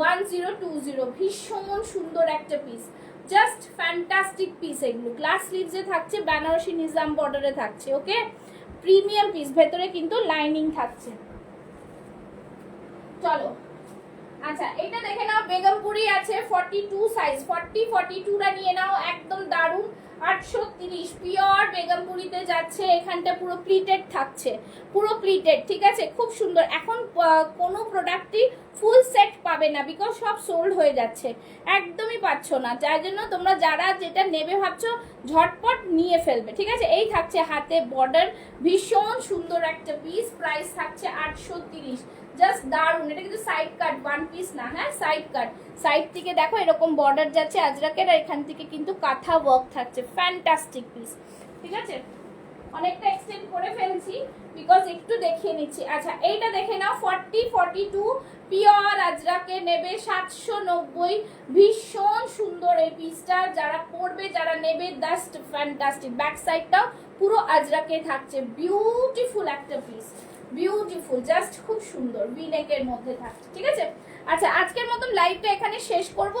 A: 1020। ভীষণ সুন্দর একটা পিস, জাস্ট ফ্যান্টাস্টিক পিস। এগুলো গ্লাস স্লিভসে থাকছে, বেনারসি নিজাম বর্ডারে থাকছে। ওকে, প্রিমিয়াম পিস, ভেতরে কিন্তু লাইনিং থাকছে। চলো, আচ্ছা এটা দেখে নাও, বেগমপুরি আছে 42 সাইজ, 40, 42টা নিয়ে নাও, একদম দারুণ। 830 পিওর বেগমপুরিতে যাচ্ছে। এখানটা পুরো প্লিটেড থাকছে, পুরো প্লিটেড, ঠিক আছে, খুব সুন্দর। এখন কোনো প্রোডাক্টই ফুল সেট পাবে না, বিকজ সব সোল্ড হয়ে যাচ্ছে, একদমই পাচ্ছ না। যার জন্য তোমরা যারা যেটা নেবে ভাবছো ঝটপট নিয়ে ফেলবে, ঠিক আছে। এই থাকছে হাতে বর্ডার, ভীষণ সুন্দর একটা পিস, প্রাইস থাকছে 830। জাস্ট দারুন। এটা কিন্তু সাইড কাট, ওয়ান পিস না, হ্যাঁ সাইড কাট। সাইড থেকে দেখো এরকম বর্ডার যাচ্ছে আজরাকের, আর এখান থেকে কিন্তু কাঁথা ওয়ার্ক থাকছে। ফ্যান্টাস্টিক পিস, ঠিক আছে। অনেকটা এক্সটেন্ড করে ফেলছি বিকজ একটু দেখিয়ে নিচ্ছি। আচ্ছা এইটা দেখে নাও, 40, 42 পিওর আজরাকে নেবে 790। ভীষণ সুন্দর এই পিসটা, যারা পরবে যারা নেবে জাস্ট ফ্যান্টাস্টিক। ব্যাক সাইডটাও পুরো আজরাকে থাকছে, বিউটিফুল একটা পিস, বিউটিফুল, জাস্ট খুব সুন্দর, ভিনেকের মধ্যে থাকছে, ঠিক আছে। আচ্ছা আজকের মতন লাইভটা এখানে শেষ করব।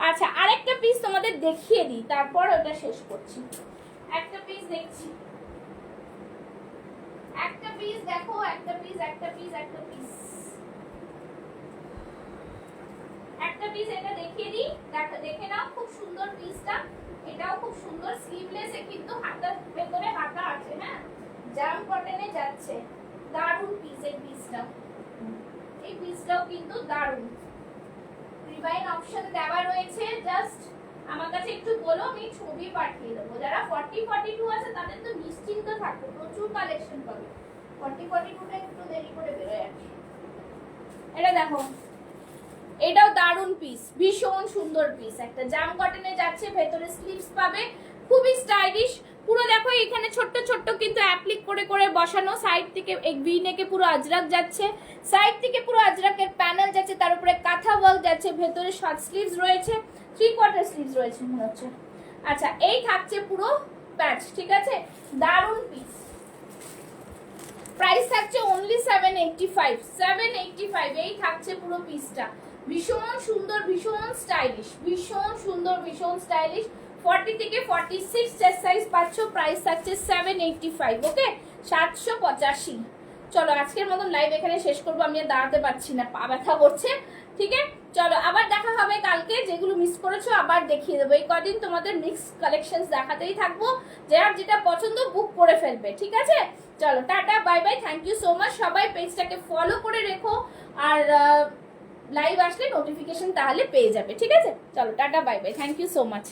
A: আচ্ছা আরেকটা পিস তোমাদের দেখিয়ে দিই, তারপর ওটা শেষ করছি। একটা পিস দেখছি, একটা পিস দেখো, একটা পিস, একটা পিস, একটা পিস, একটা পিস এটা দেখিয়ে দিই। দেখো, দেখে নাও, খুব সুন্দর পিসটা। এটাও খুব সুন্দর, স্লিভলেসে কিন্তু হাতার ভেতরে হাতা আছে, হ্যাঁ, জাম কটনে যাচ্ছে। দারুন পিস এই পিসটা, এই পিসটাও কিন্তু দারুন। রিভাইন অপশন দেওয়া রয়েছে, জাস্ট আমার কাছে একটু বলো, আমি ছবি পাঠিয়ে দেবো। যারা 40, 42 আছে তাদের তো নিশ্চিন্ত থাকবে, প্রচুর কালেকশন পাবে। 40, 42টা একটু দেরি করে বেরোয় আর কি। এটা দেখো, এটাও দারুন পিস, ভীষণ সুন্দর পিস, একটা জাম কটনে যাচ্ছে, ভেতরে স্লিভস পাবে, খুবই স্টাইলিশ। পুরো দেখো এখানে ছোট্ট ছোট্ট কিন্তু অ্যাপ্লিক করে করে বসানো, সাইড থেকে ভি নেকে পুরো আজরাক যাচ্ছে, সাইড থেকে পুরো আজরাকের প্যানেল যাচ্ছে, তার উপরে কাঁথা ওয়ার্ক যাচ্ছে, ভেতরে শর্ট স্লিভস রয়েছে, 3/4 স্লিভস রয়েছে মনে হচ্ছে। আচ্ছা এই থাকছে পুরো প্যাচ, ঠিক আছে, দারুন পিস। প্রাইস থাকছে অনলি 785, 785। এই থাকছে পুরো পিসটা, ভীষণ সুন্দর, ভীষণ স্টাইলিশ, ভীষণ সুন্দর, ভীষণ স্টাইলিশ। 40 থেকে 46 চেস্ট সাইজ পাচ্ছ, প্রাইস থাকছে 785। ওকে, 785। চলো আজকের মতন লাইভ এখানে শেষ করবো, আমি আর দাঁড়াতে পারছি না, পা ব্যথা করছে, ঠিক আছে। চলো আবার দেখা হবে কালকে, যেগুলো মিস করেছো আবার দেখিয়ে দেবো। এই কদিন তোমাদের মিক্স কালেকশন দেখাতেই থাকবো, যার যেটা পছন্দ বুক করে ফেলবে, ঠিক আছে। চলো tata, bye bye, thank you so much. সবাই পেজটাকে ফলো করে রেখো, আর লাইভ আসলে নোটিফিকেশন তাহলে পেয়ে যাবে, ঠিক আছে। চলো tata, bye bye, thank you so much.